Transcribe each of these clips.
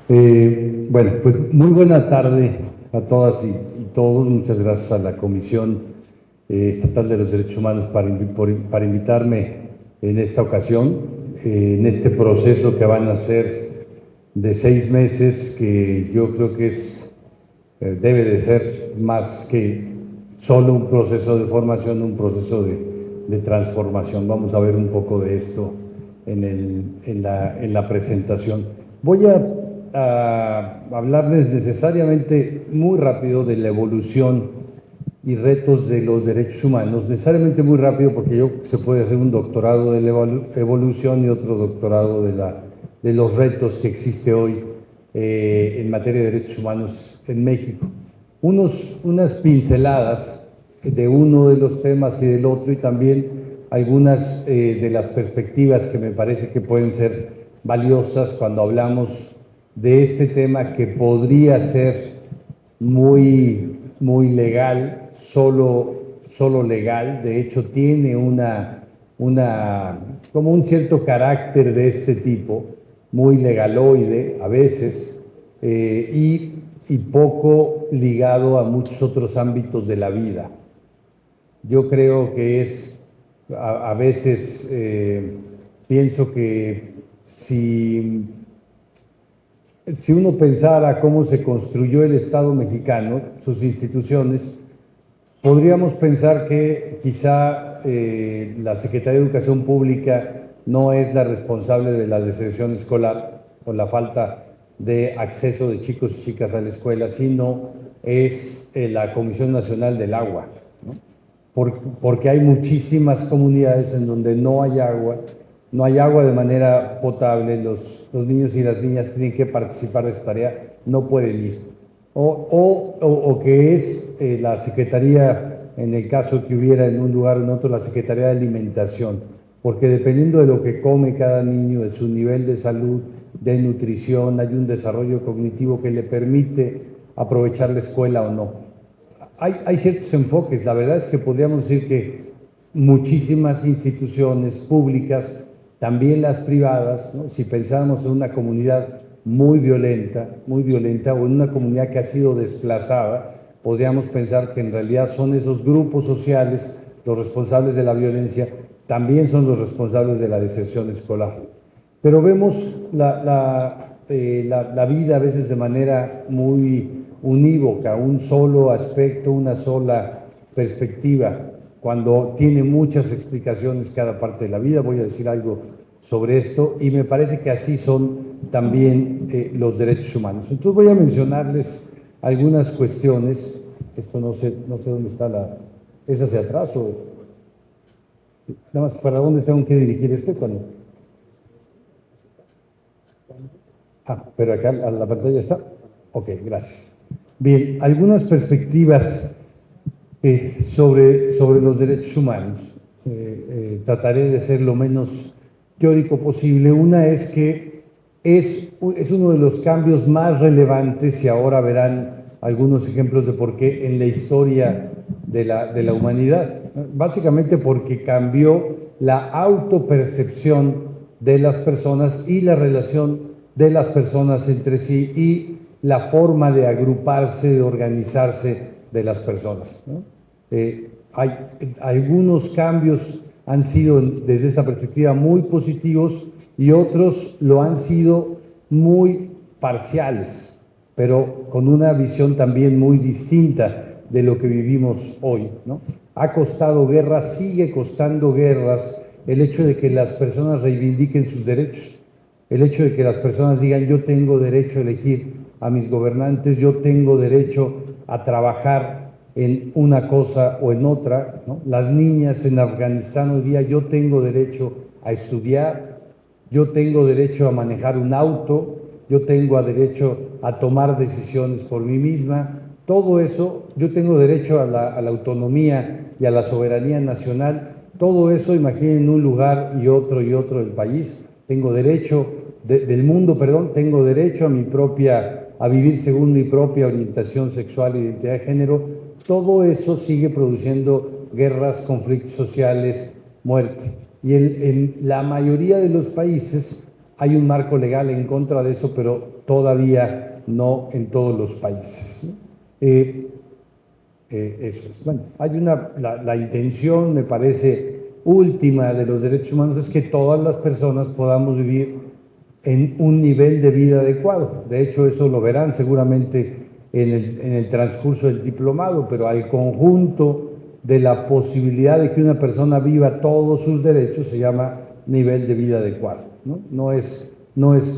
Bueno, pues muy buena tarde a todas y todos. Muchas gracias a la Comisión Estatal de los Derechos Humanos para invitarme en esta ocasión, en este proceso que van a ser de 6 meses, que yo creo que debe de ser más que solo un proceso de formación, un proceso de transformación. Vamos a ver un poco de esto en la presentación. Voy a hablarles necesariamente muy rápido de la evolución y retos de los derechos humanos, necesariamente muy rápido porque yo creo que se puede hacer un doctorado de la evolución y otro doctorado de los retos que existe hoy en materia de derechos humanos en México. Unas pinceladas de uno de los temas y del otro, y también algunas de las perspectivas que me parece que pueden ser valiosas cuando hablamos de este tema, que podría ser muy legal, solo legal. De hecho tiene como un cierto carácter de este tipo, muy legaloide a veces, y poco ligado a muchos otros ámbitos de la vida. Yo creo que a veces pienso que si uno pensara cómo se construyó el Estado mexicano, sus instituciones, podríamos pensar que quizá la Secretaría de Educación Pública no es la responsable de la deserción escolar o la falta de acceso de chicos y chicas a la escuela, sino es la Comisión Nacional del Agua, ¿no? Porque hay muchísimas comunidades en donde no hay agua de manera potable. Los niños y las niñas tienen que participar de esta tarea, no pueden ir. O que es la Secretaría, en el caso que hubiera en un lugar o en otro, la Secretaría de Alimentación, porque dependiendo de lo que come cada niño, de su nivel de salud, de nutrición, hay un desarrollo cognitivo que le permite aprovechar la escuela o no. Hay ciertos enfoques. La verdad es que podríamos decir que muchísimas instituciones públicas, también las privadas, ¿no? Si pensamos en una comunidad muy violenta, o en una comunidad que ha sido desplazada, podríamos pensar que en realidad son esos grupos sociales los responsables de la violencia, también son los responsables de la deserción escolar. Pero vemos la vida a veces de manera muy unívoca, un solo aspecto, una sola perspectiva, cuando tiene muchas explicaciones cada parte de la vida. Voy a decir algo sobre esto, y me parece que así son también los derechos humanos. Entonces voy a mencionarles algunas cuestiones. Esto no sé dónde está ¿es hacia atrás o nada más para dónde tengo que dirigir cuando? Pero acá la pantalla está. Ok, gracias. Bien, algunas perspectivas sobre los derechos humanos. Trataré de ser lo menos teórico posible. Una es que es uno de los cambios más relevantes, y ahora verán algunos ejemplos de por qué en la historia de la humanidad. Básicamente porque cambió la autopercepción de las personas y la relación de las personas entre sí, y la forma de agruparse, de organizarse de las personas, ¿no? Hay algunos cambios han sido desde esa perspectiva muy positivos, y otros lo han sido muy parciales, pero con una visión también muy distinta de lo que vivimos hoy, ¿no? Ha costado guerras, sigue costando guerras, el hecho de que las personas reivindiquen sus derechos, el hecho de que las personas digan: yo tengo derecho a elegir a mis gobernantes, yo tengo derecho a trabajar en una cosa o en otra, ¿no? Las niñas en Afganistán hoy día: yo tengo derecho a estudiar, yo tengo derecho a manejar un auto, yo tengo derecho a tomar decisiones por mí misma. Todo eso, yo tengo derecho a la autonomía y a la soberanía nacional. Todo eso, imaginen un lugar y otro del país. Tengo derecho del mundo, perdón, tengo derecho a vivir según mi propia orientación sexual e identidad de género. Todo eso sigue produciendo guerras, conflictos sociales, muerte. Y en la mayoría de los países hay un marco legal en contra de eso, pero todavía no en todos los países, ¿no? Eso es. Bueno, hay la intención, me parece, última de los derechos humanos es que todas las personas podamos vivir en un nivel de vida adecuado. De hecho, eso lo verán seguramente en el transcurso del diplomado, pero al conjunto de la posibilidad de que una persona viva todos sus derechos se llama nivel de vida adecuado, ¿no? No es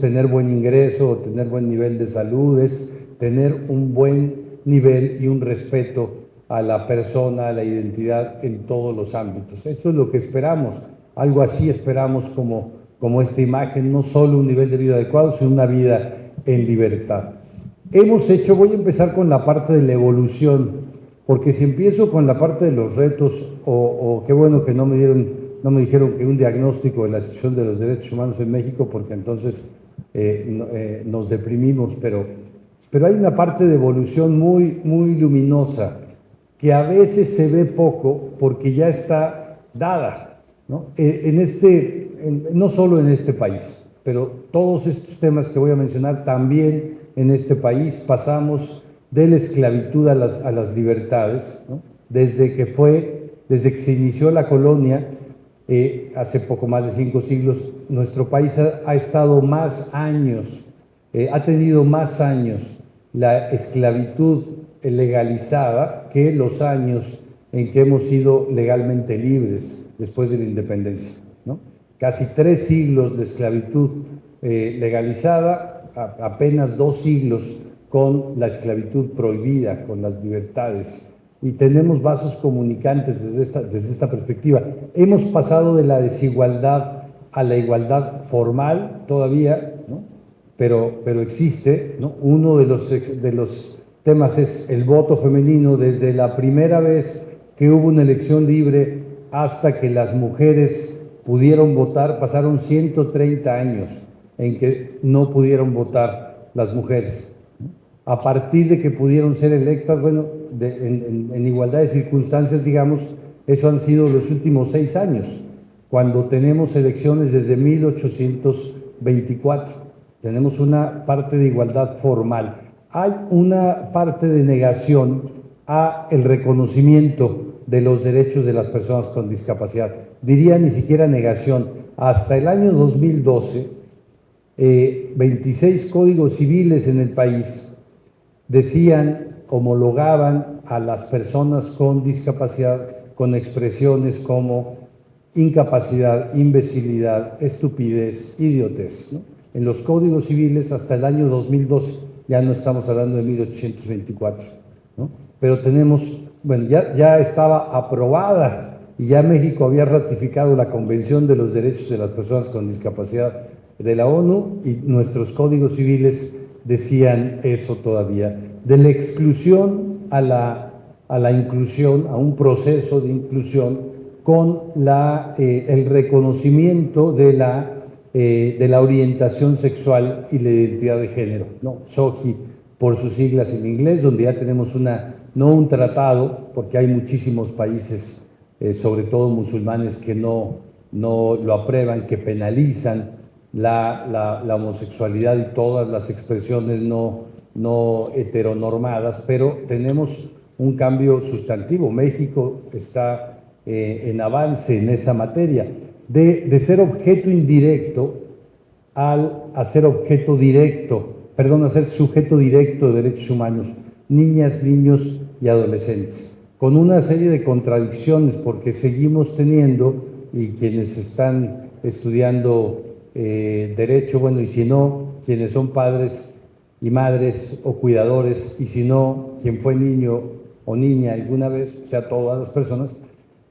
tener buen ingreso o tener buen nivel de salud, es tener un buen nivel y un respeto a la persona, a la identidad en todos los ámbitos. Esto es lo que esperamos, algo así esperamos como esta imagen, no solo un nivel de vida adecuado, sino una vida en libertad. Voy a empezar con la parte de la evolución, porque si empiezo con la parte de los retos, qué bueno que no me dijeron que un diagnóstico de la situación de los derechos humanos en México, porque entonces nos deprimimos, pero hay una parte de evolución muy, muy luminosa, que a veces se ve poco porque ya está dada, ¿no? No solo en este país, pero todos estos temas que voy a mencionar también en este país pasamos de la esclavitud a las libertades, ¿no? Desde que se inició la colonia, hace poco más de 5 siglos, nuestro país ha estado más años, ha tenido más años la esclavitud legalizada que los años en que hemos sido legalmente libres después de la independencia, ¿no? Casi 3 siglos de esclavitud legalizada, apenas 2 siglos con la esclavitud prohibida, con las libertades. Y tenemos vasos comunicantes desde esta perspectiva. Hemos pasado de la desigualdad a la igualdad formal todavía, ¿no? Pero existe, ¿no? Uno de los temas es el voto femenino. Desde la primera vez que hubo una elección libre hasta que las mujeres pudieron votar, pasaron 130 años en que no pudieron votar las mujeres. A partir de que pudieron ser electas, bueno, en igualdad de circunstancias, digamos, eso han sido los últimos 6 años, cuando tenemos elecciones desde 1824. Tenemos una parte de igualdad formal. Hay una parte de negación a el reconocimiento de los derechos de las personas con discapacidad. Diría ni siquiera negación. Hasta el año 2012, 26 códigos civiles en el país homologaban a las personas con discapacidad con expresiones como incapacidad, imbecilidad, estupidez, idiotez, ¿no? En los códigos civiles hasta el año 2012, ya no estamos hablando de 1824, ¿no? Pero ya estaba aprobada y ya México había ratificado la Convención de los Derechos de las Personas con Discapacidad de la ONU, y nuestros códigos civiles decían eso todavía, de la exclusión a la inclusión, a un proceso de inclusión con el reconocimiento de la orientación sexual y la identidad de género, ¿no? SOGI por sus siglas en inglés, donde ya tenemos no un tratado, porque hay muchísimos países, sobre todo musulmanes, que no lo aprueban, que penalizan la homosexualidad y todas las expresiones no heteronormadas, pero tenemos un cambio sustantivo. México está en avance en esa materia, de ser objeto indirecto a ser objeto directo, a ser sujeto directo de derechos humanos, niñas, niños y adolescentes, con una serie de contradicciones, porque seguimos teniendo, y quienes están estudiando derecho, bueno, y si no, quienes son padres y madres o cuidadores, y si no, quien fue niño o niña alguna vez, o sea, todas las personas,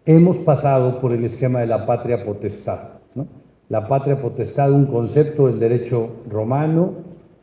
hemos pasado por el esquema de la patria potestad, ¿no? La patria potestad, un concepto del derecho romano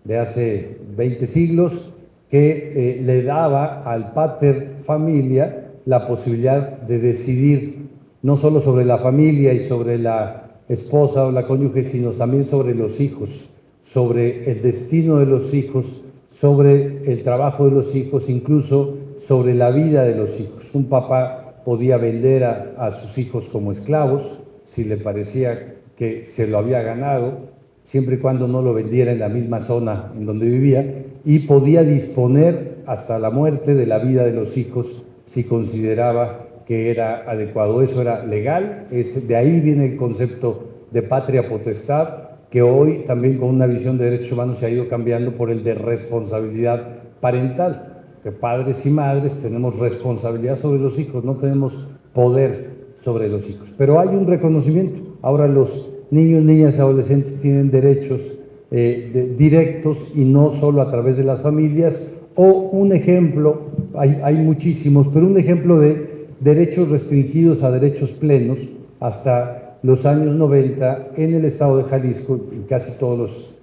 de hace 20 siglos, que le daba al pater familia la posibilidad de decidir no solo sobre la familia y sobre la esposa o la cónyuge, sino también sobre los hijos, sobre el destino de los hijos, sobre el trabajo de los hijos, incluso sobre la vida de los hijos. Un papá podía vender a sus hijos como esclavos si le parecía que se lo había ganado, siempre y cuando no lo vendiera en la misma zona en donde vivía, y podía disponer hasta la muerte de la vida de los hijos si consideraba que era adecuado. Eso era legal, de ahí viene el concepto de patria potestad, que hoy también con una visión de derechos humanos se ha ido cambiando por el de responsabilidad parental, que padres y madres tenemos responsabilidad sobre los hijos, no tenemos poder sobre los hijos. Pero hay un reconocimiento. Ahora los niños, niñas, adolescentes tienen derechos directos y no solo a través de las familias. O un ejemplo, hay muchísimos, pero un ejemplo de derechos restringidos a derechos plenos hasta los años 90 en el estado de Jalisco y casi todos los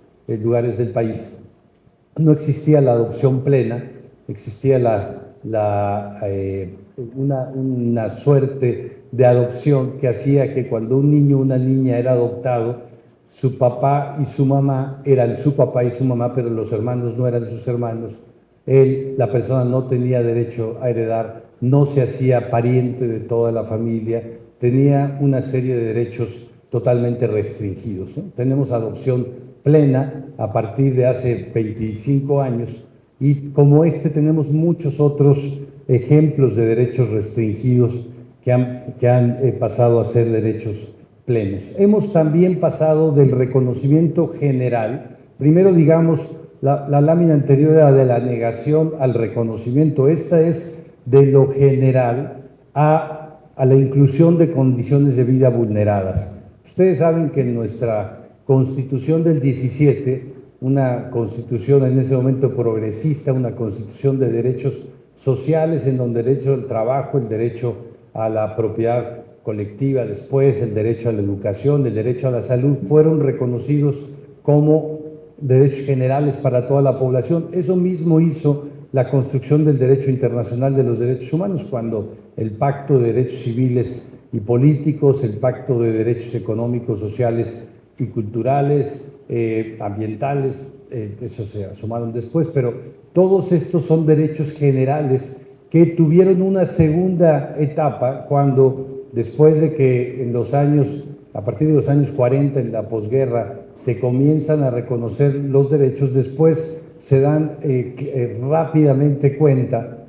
lugares del país. No existía la adopción plena, existía una suerte de adopción que hacía que cuando un niño o una niña era adoptado, su papá y su mamá eran su papá y su mamá, pero los hermanos no eran sus hermanos. La persona no tenía derecho a heredar, no se hacía pariente de toda la familia, tenía una serie de derechos totalmente restringidos, ¿no? Tenemos adopción plena a partir de hace 25 años y como tenemos muchos otros ejemplos de derechos restringidos que han pasado a ser derechos plenos. Hemos también pasado del reconocimiento general, primero digamos, la lámina anterior era de la negación al reconocimiento, esta es de lo general a la inclusión de condiciones de vida vulneradas. Ustedes saben que en nuestra Constitución del 17, una constitución en ese momento progresista, una constitución de derechos sociales, en donde el derecho al trabajo, el derecho a la propiedad colectiva, después el derecho a la educación, el derecho a la salud, fueron reconocidos como derechos generales para toda la población. Eso mismo hizo la construcción del derecho internacional de los derechos humanos, cuando el Pacto de Derechos Civiles y Políticos, el Pacto de Derechos Económicos, Sociales y Culturales, ambientales, eso se sumaron después, pero todos estos son derechos generales que tuvieron una segunda etapa cuando, después de que a partir de los años 40, en la posguerra, se comienzan a reconocer los derechos, después se dan rápidamente cuenta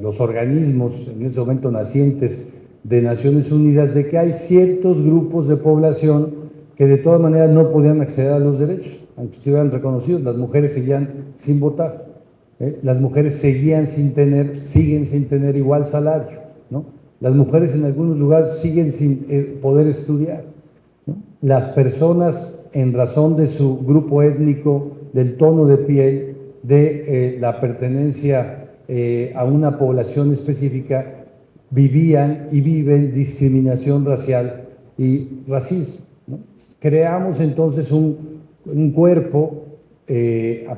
los organismos, en ese momento nacientes de Naciones Unidas, de que hay ciertos grupos de población que de todas maneras no podían acceder a los derechos, aunque estuvieran reconocidos. Las mujeres seguían sin votar, las mujeres siguen sin tener igual salario, ¿no? Las mujeres en algunos lugares siguen sin poder estudiar, ¿no? Las personas, en razón de su grupo étnico, del tono de piel, de la pertenencia a una población específica, vivían y viven discriminación racial y racismo, ¿no? Creamos entonces un cuerpo,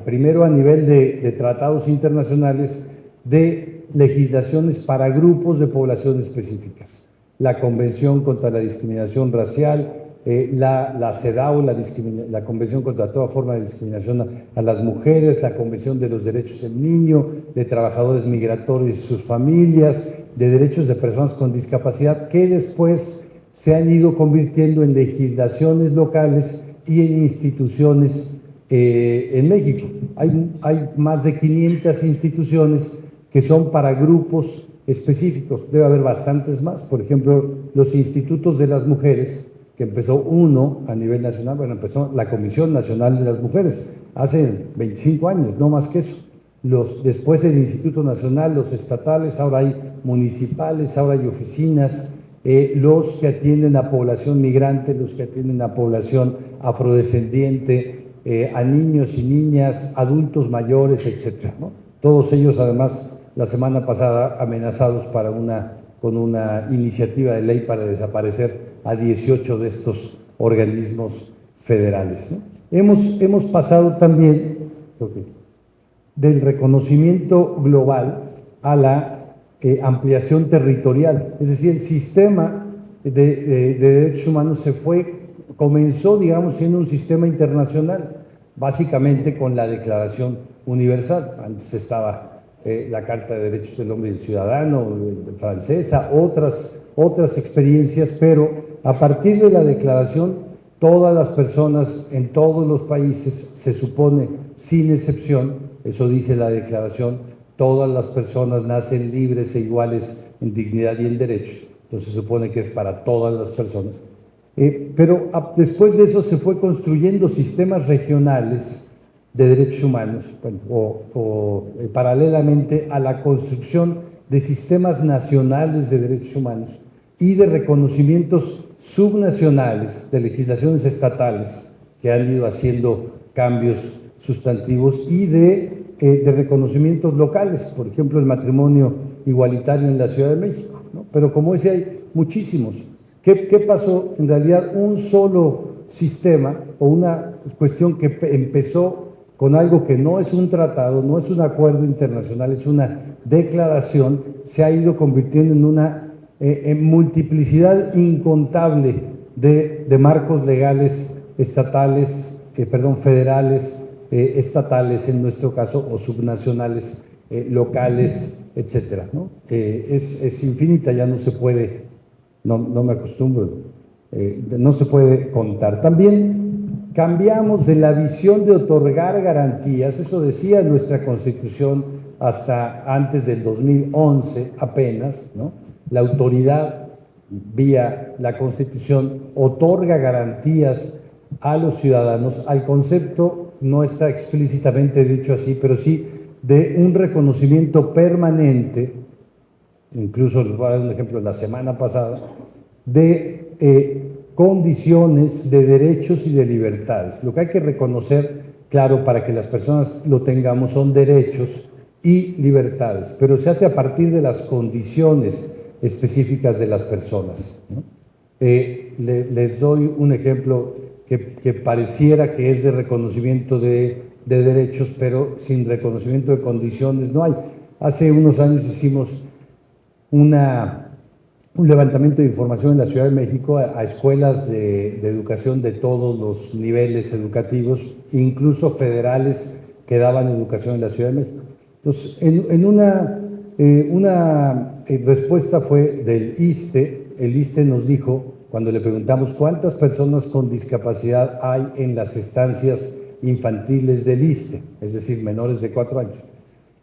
primero a nivel de tratados internacionales, de legislaciones para grupos de población específicas. La Convención contra la Discriminación Racial, la CEDAW, la Convención contra toda forma de discriminación a las mujeres, la Convención de los Derechos del Niño, de trabajadores migratorios y sus familias, de derechos de personas con discapacidad, que después se han ido convirtiendo en legislaciones locales y en instituciones en México. Hay más de 500 instituciones que son para grupos específicos, debe haber bastantes más. Por ejemplo, los institutos de las mujeres, que empezó uno a nivel nacional, bueno, empezó la Comisión Nacional de las Mujeres hace 25 años, no más que eso. Después el Instituto Nacional, los estatales, ahora hay municipales, ahora hay oficinas, los que atienden a población migrante, los que atienden a población afrodescendiente, a niños y niñas, adultos mayores, etcétera, ¿no? Todos ellos, además, la semana pasada amenazados con una iniciativa de ley para desaparecer a 18 de estos organismos federales, ¿no? Hemos pasado también del reconocimiento global a la ampliación territorial, es decir, el sistema de derechos humanos comenzó, digamos, siendo un sistema internacional, básicamente con la Declaración Universal. Antes estaba la Carta de Derechos del Hombre y del Ciudadano francesa, otras experiencias, pero a partir de la Declaración todas las personas en todos los países, se supone, sin excepción, eso dice la declaración, todas las personas nacen libres e iguales en dignidad y en derechos. Entonces se supone que es para todas las personas. Pero después de eso se fue construyendo sistemas regionales de derechos humanos, bueno, paralelamente a la construcción de sistemas nacionales de derechos humanos y de reconocimientos subnacionales de legislaciones estatales que han ido haciendo cambios sustantivos y de reconocimientos locales, por ejemplo, el matrimonio igualitario en la Ciudad de México, ¿no? Pero como ese hay muchísimos. ¿Qué pasó? En realidad, un solo sistema o una cuestión que empezó con algo que no es un tratado, no es un acuerdo internacional, es una declaración, se ha ido convirtiendo en una multiplicidad incontable de marcos legales estatales, federales, estatales en nuestro caso, o subnacionales, locales, etcétera, ¿no? Es infinita, ya no se puede, no me acostumbro, no se puede contar. También cambiamos de la visión de otorgar garantías, eso decía nuestra Constitución hasta antes del 2011 apenas, ¿no? La autoridad, vía la Constitución, otorga garantías a los ciudadanos, al concepto, no está explícitamente dicho así, pero sí de un reconocimiento permanente, incluso les voy a dar un ejemplo, la semana pasada, de condiciones de derechos y de libertades. Lo que hay que reconocer, claro, para que las personas lo tengamos, son derechos y libertades, pero se hace a partir de las condiciones específicas de las personas, ¿no? Les doy un ejemplo que pareciera que es de reconocimiento de derechos, pero sin reconocimiento de condiciones no hay. Hace unos años hicimos un levantamiento de información en la Ciudad de México a escuelas de educación de todos los niveles educativos, incluso federales que daban educación en la Ciudad de México. Entonces, en una respuesta fue del ISSSTE. El ISSSTE nos dijo, cuando le preguntamos cuántas personas con discapacidad hay en las estancias infantiles del ISSSTE, es decir, menores de 4 años.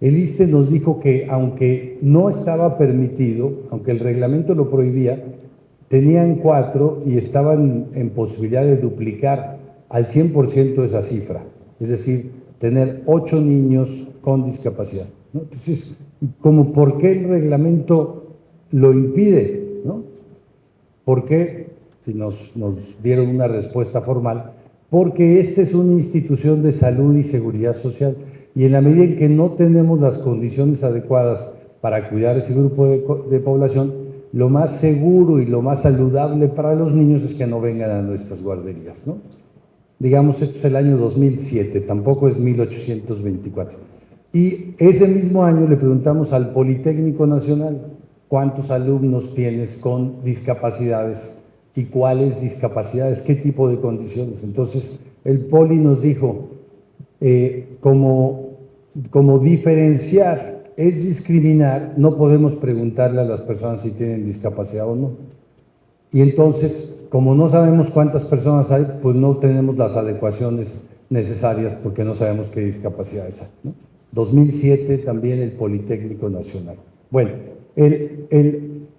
El ISSSTE nos dijo que aunque no estaba permitido, aunque el reglamento lo prohibía, tenían 4 y estaban en posibilidad de duplicar al 100% esa cifra, es decir, tener 8 niños con discapacidad, ¿no? Entonces, como ¿por qué el reglamento lo impide, ¿no? ¿Por qué? Y nos dieron una respuesta formal, porque esta es una institución de salud y seguridad social, y en la medida en que no tenemos las condiciones adecuadas para cuidar ese grupo de población, lo más seguro y lo más saludable para los niños es que no vengan a nuestras guarderías, ¿no? Digamos, esto es el año 2007, tampoco es 1824. Y ese mismo año le preguntamos al Politécnico Nacional, ¿cuántos alumnos tienes con discapacidades? ¿Y cuáles discapacidades? ¿Qué tipo de condiciones? Entonces, el Poli nos dijo, como diferenciar es discriminar, no podemos preguntarle a las personas si tienen discapacidad o no. Y entonces, como no sabemos cuántas personas hay, pues no tenemos las adecuaciones necesarias porque no sabemos qué discapacidades hay, ¿no? 2007 también el Politécnico Nacional. Bueno,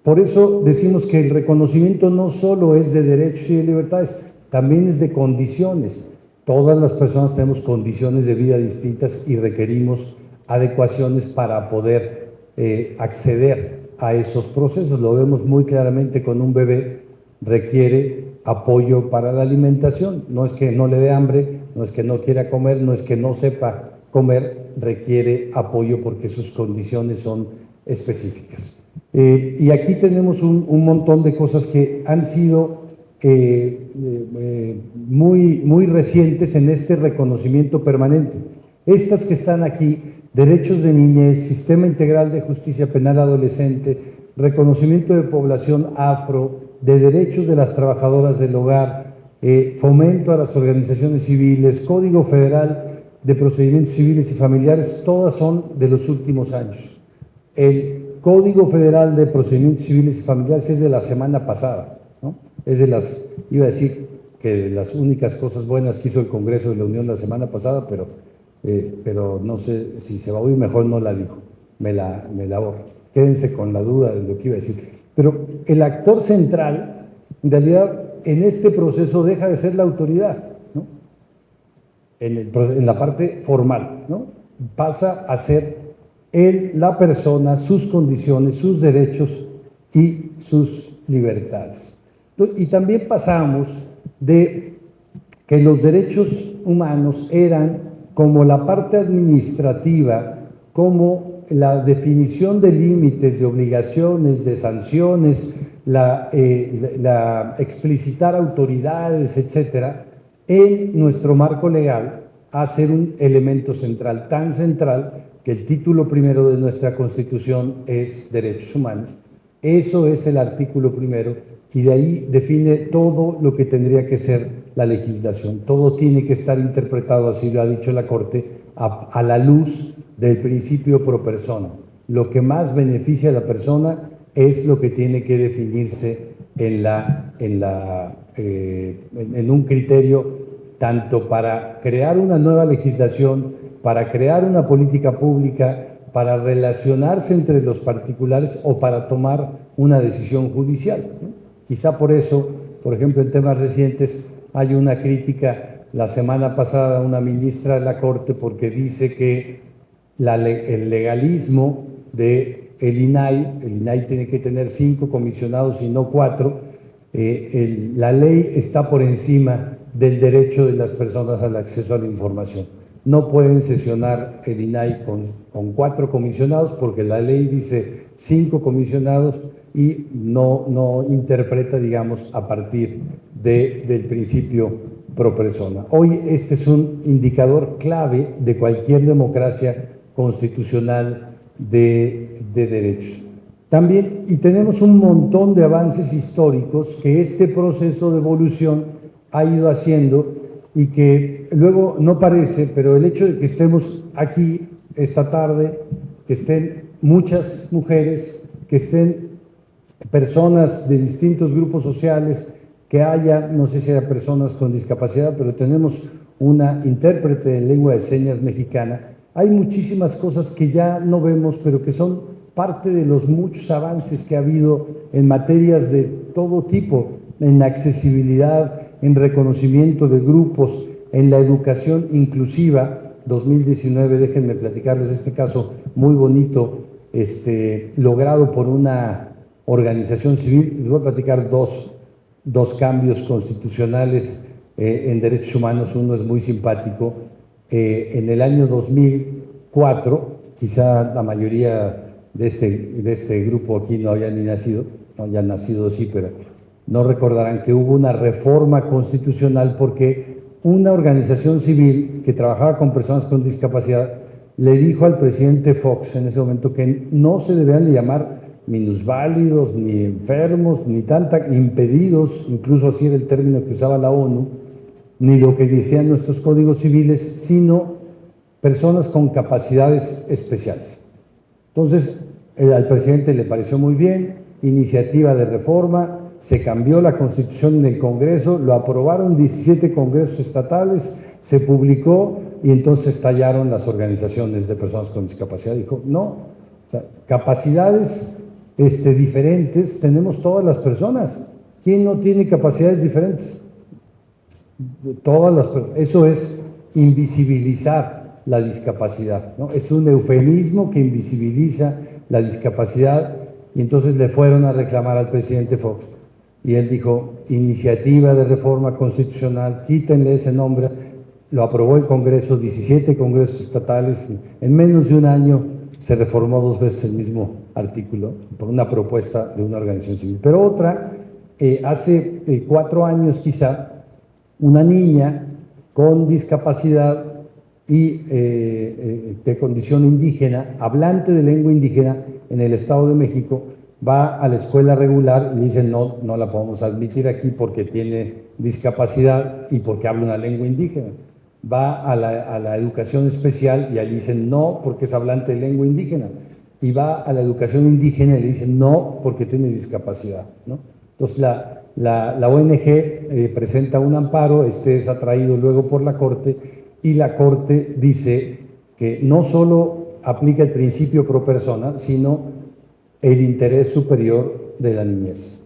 por eso decimos que el reconocimiento no solo es de derechos y de libertades, también es de condiciones. Todas las personas tenemos condiciones de vida distintas y requerimos adecuaciones para poder acceder a esos procesos. Lo vemos muy claramente con un bebé, requiere apoyo para la alimentación. No es que no le dé hambre, no es que no quiera comer, no es que no sepa comer, requiere apoyo porque sus condiciones son específicas. Y aquí tenemos un montón de cosas que han sido muy recientes en este reconocimiento permanente. Estas que están aquí, derechos de niñez, sistema integral de justicia penal adolescente, reconocimiento de población afro, de derechos de las trabajadoras del hogar, fomento a las organizaciones civiles, Código Federal de Procedimientos Civiles y Familiares, todas son de los últimos años. El Código Federal de Procedimientos Civiles y Familiares es de la semana pasada, ¿no? Es de las, iba a decir, que de las únicas cosas buenas que hizo el Congreso de la Unión la semana pasada, pero no sé si se va a oír, mejor no la dijo, me la ahorro. Quédense con la duda de lo que iba a decir. Pero el actor central, en realidad, en este proceso deja de ser la autoridad, ¿no? En la parte formal, ¿no? Pasa a ser él, la persona, sus condiciones, sus derechos y sus libertades. Y también pasamos de que los derechos humanos eran como la parte administrativa, como la definición de límites, de obligaciones, de sanciones, la explicitar autoridades, etcétera, en nuestro marco legal, a ser un elemento central, tan central que el título primero de nuestra Constitución es Derechos Humanos. Eso es el artículo primero y de ahí define todo lo que tendría que ser la legislación. Todo tiene que estar interpretado, así lo ha dicho la Corte, a la luz del principio pro persona. Lo que más beneficia a la persona es lo que tiene que definirse en un criterio tanto para crear una nueva legislación, para crear una política pública, para relacionarse entre los particulares o para tomar una decisión judicial, ¿no? Quizá por eso, por ejemplo, en temas recientes hay una crítica la semana pasada a una ministra de la Corte porque dice que el legalismo del INAI tiene que tener 5 comisionados y no 4, la ley está por encima del derecho de las personas al acceso a la información. No pueden sesionar el INAI con 4 comisionados porque la ley dice 5 comisionados y no interpreta, digamos, a partir del principio pro persona. Hoy este es un indicador clave de cualquier democracia constitucional de derechos. También, y tenemos un montón de avances históricos que este proceso de evolución ha ido haciendo y que luego no parece, pero el hecho de que estemos aquí esta tarde, que estén muchas mujeres, que estén personas de distintos grupos sociales, que haya, no sé si haya personas con discapacidad, pero tenemos una intérprete de lengua de señas mexicana. Hay muchísimas cosas que ya no vemos, pero que son parte de los muchos avances que ha habido en materias de todo tipo, en accesibilidad, en reconocimiento de grupos, en la educación inclusiva. 2019, déjenme platicarles este caso muy bonito, logrado por una organización civil. Les voy a platicar dos cambios constitucionales en derechos humanos. Uno es muy simpático. En el año 2004, quizá la mayoría de este grupo aquí no había ni nacido, no hayan nacido sí, pero no recordarán que hubo una reforma constitucional porque una organización civil que trabajaba con personas con discapacidad le dijo al presidente Fox en ese momento que no se debían de llamar minusválidos, ni enfermos, ni impedidos, incluso así era el término que usaba la ONU, ni lo que decían nuestros códigos civiles, sino personas con capacidades especiales. Entonces, al presidente le pareció muy bien, iniciativa de reforma, se cambió la Constitución en el Congreso, lo aprobaron 17 congresos estatales, se publicó y entonces estallaron las organizaciones de personas con discapacidad. Dijo, no, o sea, capacidades diferentes tenemos todas las personas. ¿Quién no tiene capacidades diferentes? Eso es invisibilizar la discapacidad, ¿no? Es un eufemismo que invisibiliza la discapacidad y entonces le fueron a reclamar al presidente Fox y él dijo, iniciativa de reforma constitucional, quítenle ese nombre. Lo aprobó el Congreso, 17 congresos estatales, en menos de un año se reformó 2 veces el mismo artículo por una propuesta de una organización civil. Pero otra, hace 4 años quizá, una niña con discapacidad y de condición indígena, hablante de lengua indígena en el Estado de México, va a la escuela regular y le dicen no la podemos admitir aquí porque tiene discapacidad y porque habla una lengua indígena. Va a la educación especial y allí dicen no porque es hablante de lengua indígena. Y va a la educación indígena y le dicen no porque tiene discapacidad, ¿no? Entonces la ONG presenta un amparo, este es atraído luego por la Corte, y la Corte dice que no solo aplica el principio pro persona, sino el interés superior de la niñez,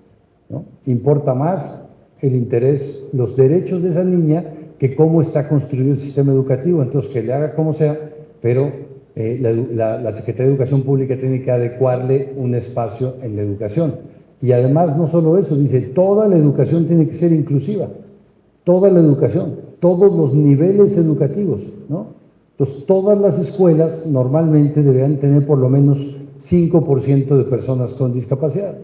¿no? Importa más el interés, los derechos de esa niña, que cómo está construido el sistema educativo. Entonces, que le haga como sea, pero la Secretaría de Educación Pública tiene que adecuarle un espacio en la educación. Y además, no solo eso, dice, toda la educación tiene que ser inclusiva, toda la educación, todos los niveles educativos, ¿no? Entonces, todas las escuelas normalmente deberían tener por lo menos 5% de personas con discapacidad.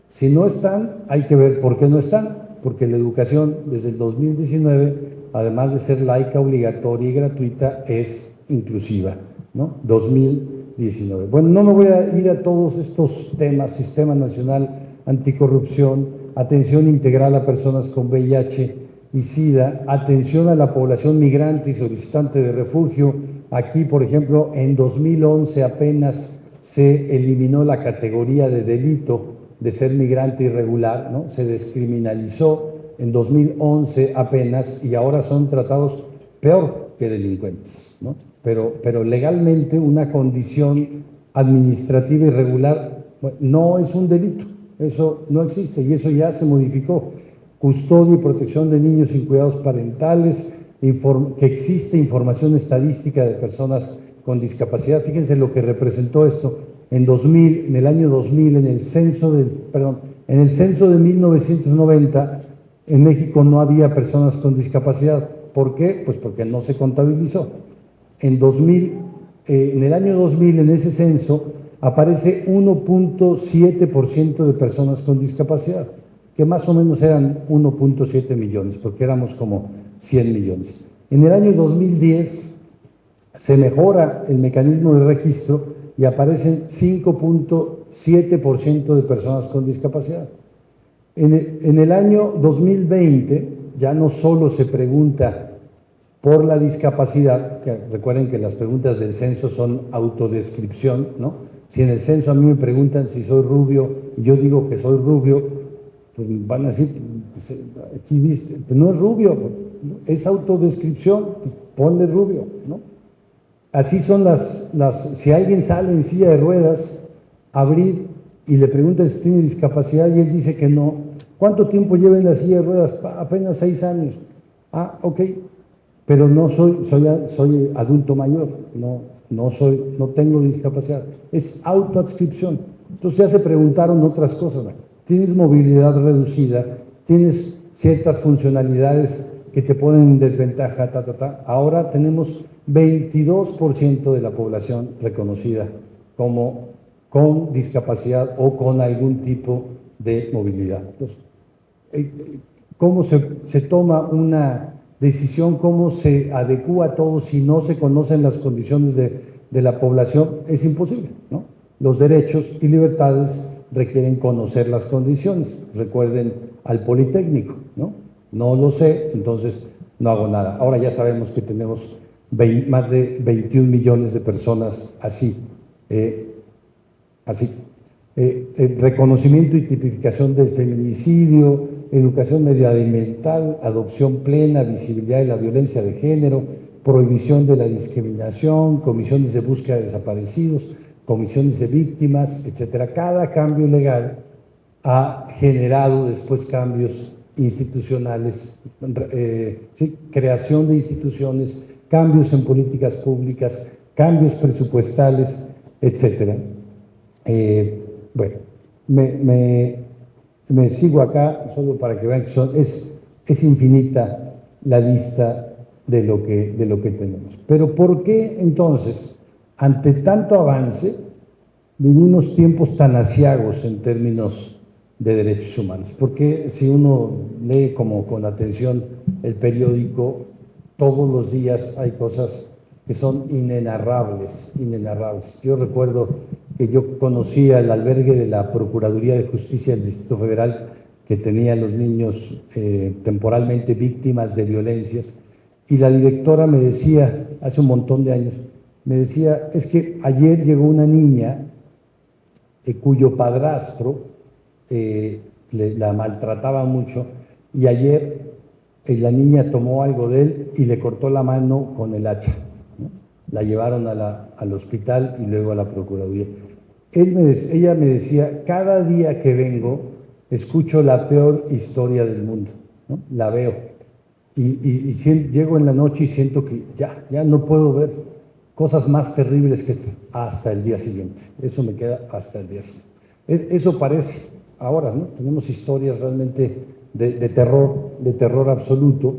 Si no están, hay que ver por qué no están, porque la educación desde el 2019, además de ser laica, obligatoria y gratuita, es inclusiva, ¿no? 2019. Bueno, no me voy a ir a todos estos temas: Sistema Nacional Anticorrupción, atención integral a personas con VIH y SIDA, atención a la población migrante y solicitante de refugio. Aquí, por ejemplo, en 2011 apenas se eliminó la categoría de delito de ser migrante irregular, ¿no? Se descriminalizó en 2011 apenas, y ahora son tratados peor que delincuentes, ¿no? Pero legalmente una condición administrativa irregular, bueno, no es un delito, eso no existe, y eso ya se modificó. Custodia y protección de niños sin cuidados parentales, que existe información estadística de personas con discapacidad. Fíjense lo que representó esto en 2000, en el año 2000, en el censo de 1990, en México no había personas con discapacidad. ¿Por qué? Pues porque no se contabilizó. En el año 2000, en ese censo, aparece 1.7% de personas con discapacidad, que más o menos eran 1.7 millones, porque éramos como 100 millones. En el año 2010 se mejora el mecanismo de registro y aparecen 5.7% de personas con discapacidad. En el año 2020 ya no solo se pregunta por la discapacidad, que recuerden que las preguntas del censo son autodescripción, ¿no? Si en el censo a mí me preguntan si soy rubio y yo digo que soy rubio, pues van a decir, pues aquí dice, pues no es rubio, es autodescripción, pues ponle rubio, ¿no? Así son si alguien sale en silla de ruedas, abrir y le preguntan si tiene discapacidad y él dice que no. ¿Cuánto tiempo lleva en la silla de ruedas? Apenas 6 años. Ah, ok, pero no soy adulto mayor, no tengo discapacidad. Es autoadscripción. Entonces ya se preguntaron otras cosas. Tienes movilidad reducida, tienes ciertas funcionalidades que te ponen en desventaja, Ahora tenemos 22% de la población reconocida como con discapacidad o con algún tipo de movilidad. Entonces, ¿cómo se toma una decisión? ¿Cómo se adecúa todo si no se conocen las condiciones de la población? Es imposible, ¿no? Los derechos y libertades requieren conocer las condiciones. Recuerden al Politécnico, ¿no? No lo sé, entonces no hago nada. Ahora ya sabemos que tenemos más de 21 millones de personas así. Reconocimiento y tipificación del feminicidio, educación medioambiental, adopción plena, visibilidad de la violencia de género, prohibición de la discriminación, comisiones de búsqueda de desaparecidos, comisiones de víctimas, etcétera. Cada cambio legal ha generado después cambios institucionales, creación de instituciones, cambios en políticas públicas, cambios presupuestales, etcétera. Bueno, me sigo acá solo para que vean que es infinita la lista de lo que tenemos. Pero ¿por qué entonces, ante tanto avance, vivimos tiempos tan aciagos en términos de derechos humanos? Porque si uno lee como con atención el periódico, todos los días hay cosas que son inenarrables. Yo recuerdo que yo conocía el albergue de la Procuraduría de Justicia del Distrito Federal, que tenía a los niños temporalmente víctimas de violencias, y la directora me decía, hace un montón de años, me decía, es que ayer llegó una niña cuyo padrastro la maltrataba mucho, y ayer la niña tomó algo de él y le cortó la mano con el hacha, ¿no? La llevaron al hospital y luego a la Procuraduría. Ella me decía, cada día que vengo, escucho la peor historia del mundo, ¿no? La veo. Llego en la noche y siento que ya no puedo ver cosas más terribles que hasta el día siguiente. Eso me queda hasta el día siguiente. Eso parece ahora, ¿no? Tenemos historias realmente de terror absoluto.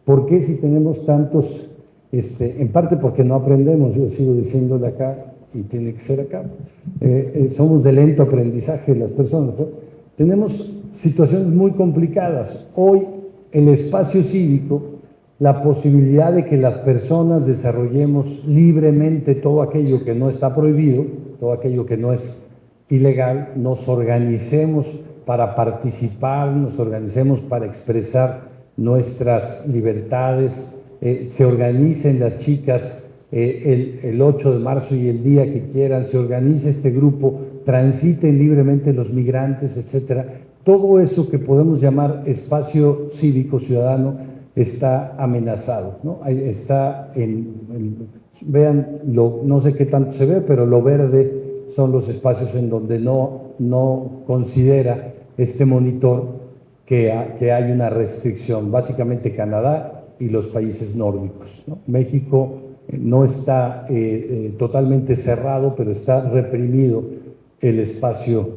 ¿Por qué si tenemos tantos? En parte porque no aprendemos, yo sigo diciéndole acá, y tiene que ser acá. Somos de lento aprendizaje las personas, ¿no? Tenemos situaciones muy complicadas. Hoy el espacio cívico, la posibilidad de que las personas desarrollemos libremente todo aquello que no está prohibido, todo aquello que no es ilegal, nos organicemos para participar, nos organicemos para expresar nuestras libertades, se organicen las chicas el 8 de marzo y el día que quieran, se organice este grupo, transiten libremente los migrantes, etcétera. Todo eso que podemos llamar espacio cívico ciudadano está amenazado, ¿no? Está vean, no sé qué tanto se ve, pero lo verde son los espacios en donde no considera este monitor que hay una restricción, básicamente Canadá y los países nórdicos, ¿no? México no está totalmente cerrado, pero está reprimido el espacio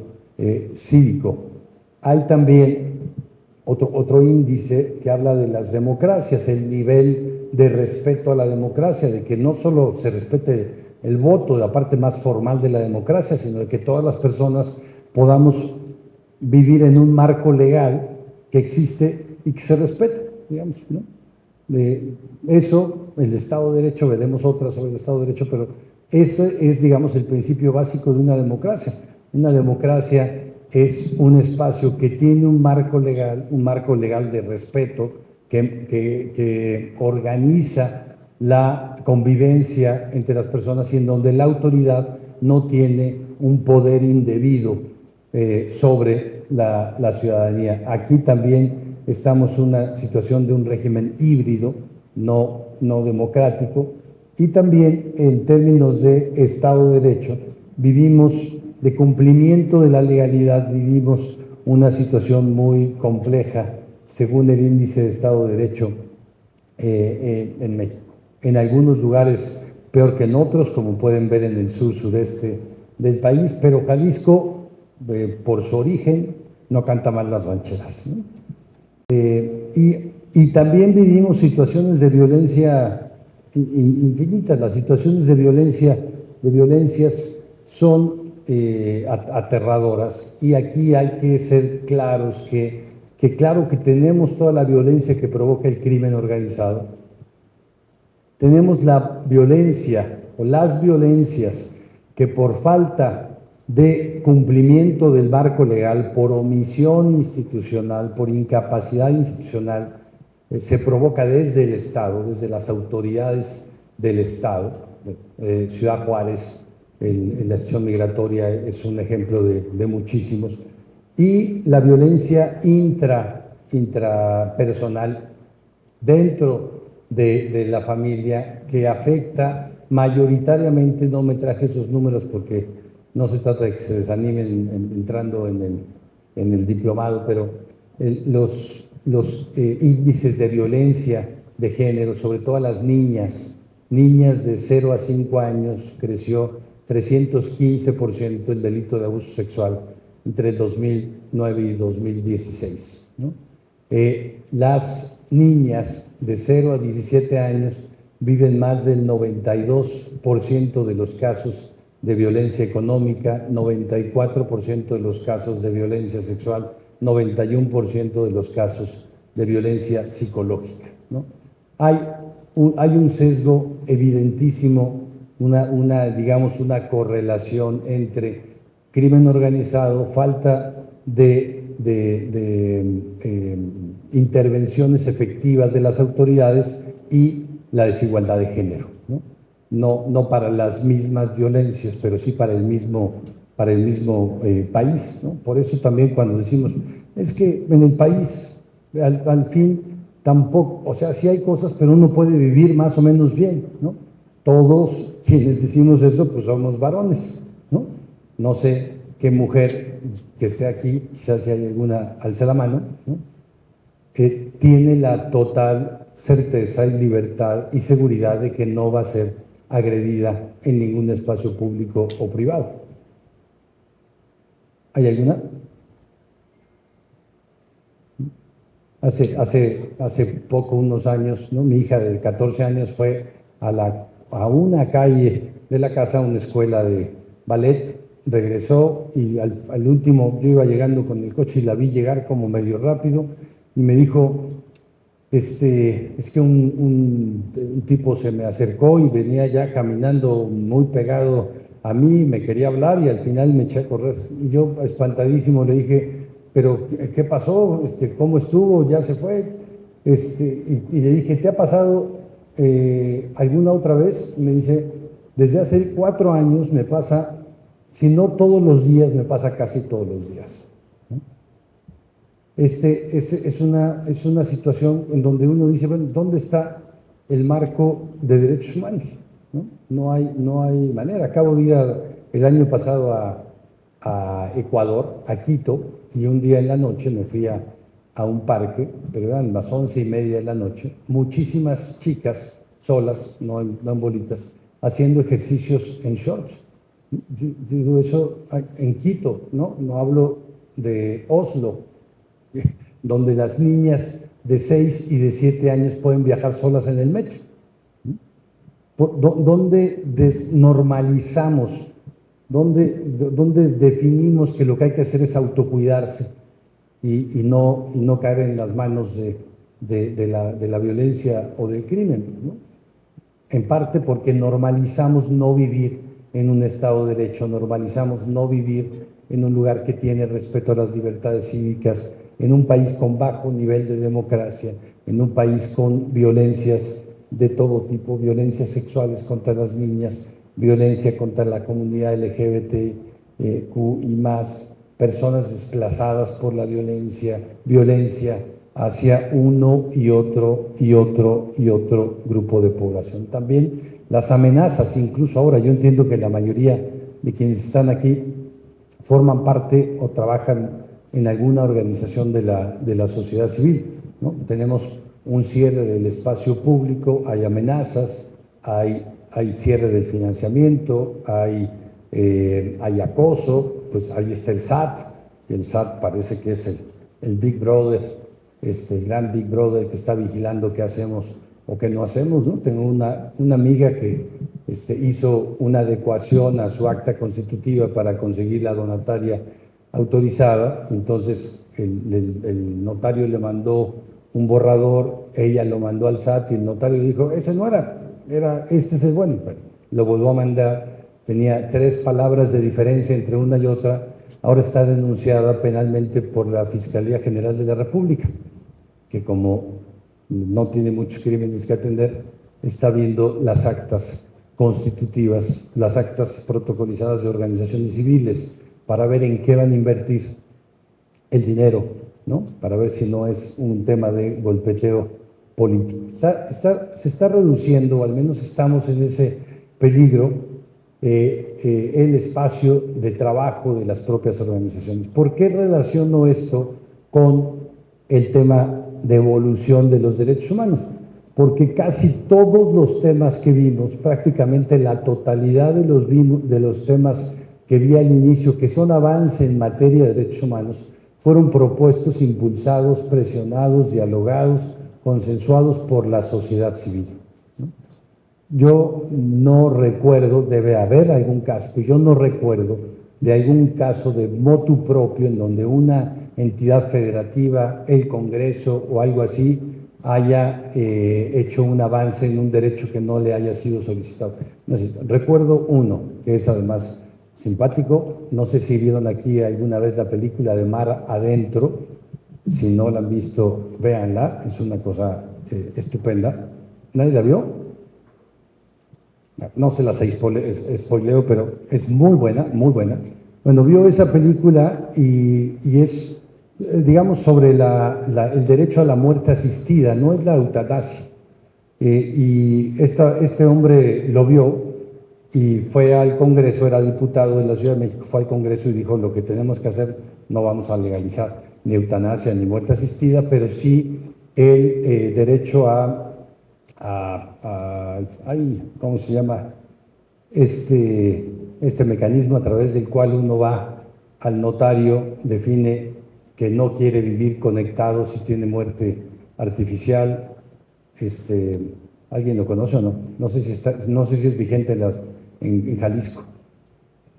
cívico. Hay también otro índice que habla de las democracias, el nivel de respeto a la democracia, de que no solo se respete el voto, la parte más formal de la democracia, sino de que todas las personas podamos vivir en un marco legal que existe y que se respeta, digamos, ¿no? Eso, el Estado de Derecho, veremos otras sobre el Estado de Derecho, pero ese es, digamos, el principio básico de una democracia. Una democracia es un espacio que tiene un marco legal de respeto, que organiza la convivencia entre las personas y en donde la autoridad no tiene un poder indebido sobre la ciudadanía. Aquí también estamos en una situación de un régimen híbrido, no democrático, y también en términos de Estado de Derecho, vivimos de cumplimiento de la legalidad, vivimos una situación muy compleja según el índice de Estado de Derecho en México. En algunos lugares peor que en otros, como pueden ver en el sur-sureste del país, pero Jalisco, por su origen, no canta mal las rancheras, ¿no? Y también vivimos situaciones de violencia infinitas. Las situaciones de violencias son aterradoras, y aquí hay que ser claros que claro que tenemos toda la violencia que provoca el crimen organizado, tenemos la violencia o las violencias que por falta de cumplimiento del marco legal, por omisión institucional, por incapacidad institucional, se provoca desde el Estado, desde las autoridades del Estado. Ciudad Juárez, la estación migratoria es un ejemplo de muchísimos, y la violencia intrapersonal dentro de la familia, que afecta mayoritariamente, no me traje esos números porque no se trata de que se desanimen entrando en el diplomado, pero los índices de violencia de género, sobre todo a las niñas de 0 a 5 años, creció 315% el delito de abuso sexual entre 2009 y 2016, ¿no? Las niñas de 0 a 17 años viven más del 92% de los casos de violencia económica, 94% de los casos de violencia sexual, 91% de los casos de violencia psicológica, ¿no? Hay un sesgo evidentísimo, digamos, una correlación entre crimen organizado, falta de intervenciones efectivas de las autoridades y la desigualdad de género, ¿no? No para las mismas violencias, pero sí para el mismo país, ¿no? Por eso también cuando decimos es que en el país, al fin, tampoco, o sea, sí hay cosas, pero uno puede vivir más o menos bien, ¿no? Todos quienes decimos eso, pues somos varones, ¿no? No sé qué mujer que esté aquí, quizás si hay alguna, alce la mano, ¿no? Tiene la total certeza y libertad y seguridad de que no va a ser agredida en ningún espacio público o privado. ¿Hay alguna? Hace poco, unos años, ¿no? Mi hija de 14 años fue a una calle de la casa, a una escuela de ballet, regresó y al último yo iba llegando con el coche y la vi llegar como medio rápido y me dijo, es que un tipo se me acercó y venía ya caminando muy pegado a mí, me quería hablar y al final me eché a correr. Y yo, espantadísimo, le dije, pero ¿qué pasó? ¿Cómo estuvo? ¿Ya se fue? Y le dije, ¿te ha pasado alguna otra vez? Y me dice, desde hace 4 años me pasa, si no todos los días, me pasa casi todos los días. Es una situación en donde uno dice, bueno, ¿dónde está el marco de derechos humanos? No hay manera. Acabo de ir el año pasado a Ecuador, a Quito, y un día en la noche me fui a un parque, pero eran las 11:30 de la noche, muchísimas chicas solas, no en bolitas, haciendo ejercicios en shorts. Yo digo eso en Quito, no hablo de Oslo, donde las niñas de 6 y de 7 años pueden viajar solas en el metro. ¿Dónde desnormalizamos? ¿Dónde definimos que lo que hay que hacer es autocuidarse y no caer en las manos de la violencia o del crimen, ¿no? En parte porque normalizamos no vivir en un Estado de Derecho, normalizamos no vivir en un lugar que tiene respeto a las libertades cívicas, en un país con bajo nivel de democracia, en un país con violencias de todo tipo, violencias sexuales contra las niñas, violencia contra la comunidad LGBTQ y más, personas desplazadas por la violencia hacia uno y otro grupo de población. También las amenazas, incluso ahora yo entiendo que la mayoría de quienes están aquí forman parte o trabajan en alguna organización de la sociedad civil, ¿no? Tenemos un cierre del espacio público, hay amenazas, hay cierre del financiamiento, hay acoso, pues ahí está el SAT, el SAT parece que es el Big Brother, el gran Big Brother que está vigilando qué hacemos o qué no hacemos, ¿no? Tengo una amiga que hizo una adecuación a su acta constitutiva para conseguir la donataria autorizada, entonces el notario le mandó un borrador, ella lo mandó al SAT y el notario le dijo, ese no este es el bueno, pero lo volvió a mandar, tenía 3 palabras de diferencia entre una y otra, ahora está denunciada penalmente por la Fiscalía General de la República, que como no tiene muchos crímenes que atender, está viendo las actas constitutivas, las actas protocolizadas de organizaciones civiles, para ver en qué van a invertir el dinero, ¿no? Para ver si no es un tema de golpeteo político. Se está reduciendo, o al menos estamos en ese peligro, el espacio de trabajo de las propias organizaciones. ¿Por qué relaciono esto con el tema de evolución de los derechos humanos? Porque casi todos los temas que vimos, prácticamente la totalidad de los temas que vi al inicio, que son avance en materia de derechos humanos, fueron propuestos, impulsados, presionados, dialogados, consensuados por la sociedad civil, ¿no? Yo no recuerdo, debe haber algún caso, pero yo no recuerdo de algún caso de motu propio en donde una entidad federativa, el Congreso o algo así, haya hecho un avance en un derecho que no le haya sido solicitado. No sé, recuerdo uno, que es además simpático, no sé si vieron aquí alguna vez la película de Mar Adentro, si no la han visto, véanla, es una cosa estupenda. ¿Nadie la vio? No se las spoileo, pero es muy buena, muy buena. Bueno, vio esa película y es digamos, sobre el derecho a la muerte asistida, no es la eutanasia. Y este hombre lo vio y fue al Congreso, era diputado de la Ciudad de México, fue al Congreso y dijo: lo que tenemos que hacer, no vamos a legalizar ni eutanasia ni muerte asistida, pero sí el derecho ¿cómo se llama? Este mecanismo a través del cual uno va al notario, define que no quiere vivir conectado si tiene muerte artificial. ¿Alguien lo conoce o no? No sé si es vigente en Jalisco.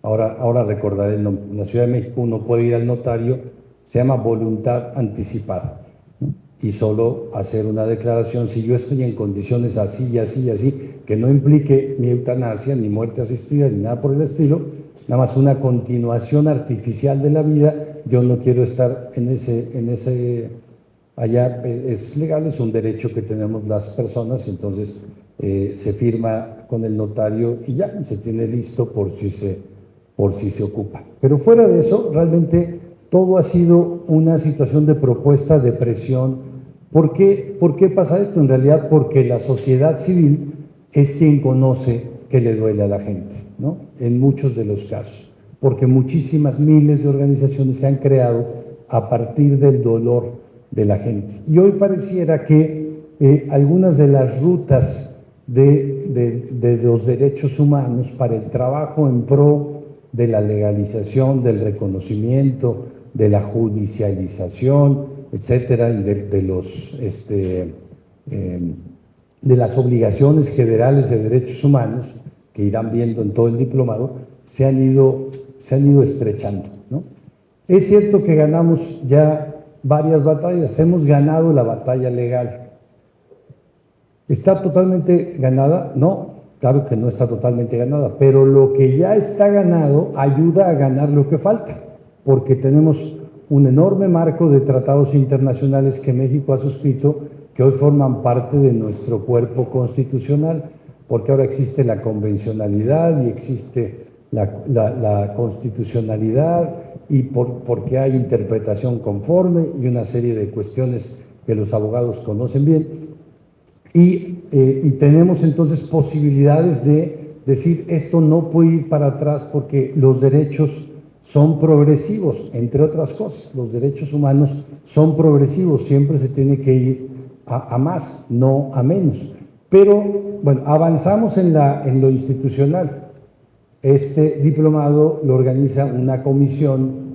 Ahora recordaré el nombre. En la Ciudad de México uno puede ir al notario, se llama voluntad anticipada, ¿no? Y solo hacer una declaración: si yo estoy en condiciones así y así y así, que no implique ni eutanasia, ni muerte asistida, ni nada por el estilo, nada más una continuación artificial de la vida, yo no quiero estar en ese allá es legal, es un derecho que tenemos las personas, entonces se firma con el notario y ya se tiene listo por si se ocupa. Pero fuera de eso, realmente todo ha sido una situación de propuesta, de presión. ¿Por qué pasa esto? En realidad porque la sociedad civil es quien conoce que le duele a la gente, ¿no? En muchos de los casos, porque muchísimas miles de organizaciones se han creado a partir del dolor de la gente. Y hoy pareciera que algunas de las rutas de los derechos humanos para el trabajo en pro de la legalización, del reconocimiento, de la judicialización, etcétera, y de las obligaciones generales de derechos humanos que irán viendo en todo el diplomado, se han ido estrechando, ¿no? Es cierto que ganamos ya varias batallas, hemos ganado la batalla legal. ¿Está totalmente ganada? No, claro que no está totalmente ganada, pero lo que ya está ganado ayuda a ganar lo que falta, porque tenemos un enorme marco de tratados internacionales que México ha suscrito, que hoy forman parte de nuestro cuerpo constitucional, porque ahora existe la convencionalidad y existe la constitucionalidad, y porque hay interpretación conforme y una serie de cuestiones que los abogados conocen bien. Y tenemos entonces posibilidades de decir: esto no puede ir para atrás porque los derechos son progresivos, entre otras cosas. Los derechos humanos son progresivos, siempre se tiene que ir a más, no a menos. Pero, bueno, avanzamos en lo institucional. Este diplomado lo organiza una comisión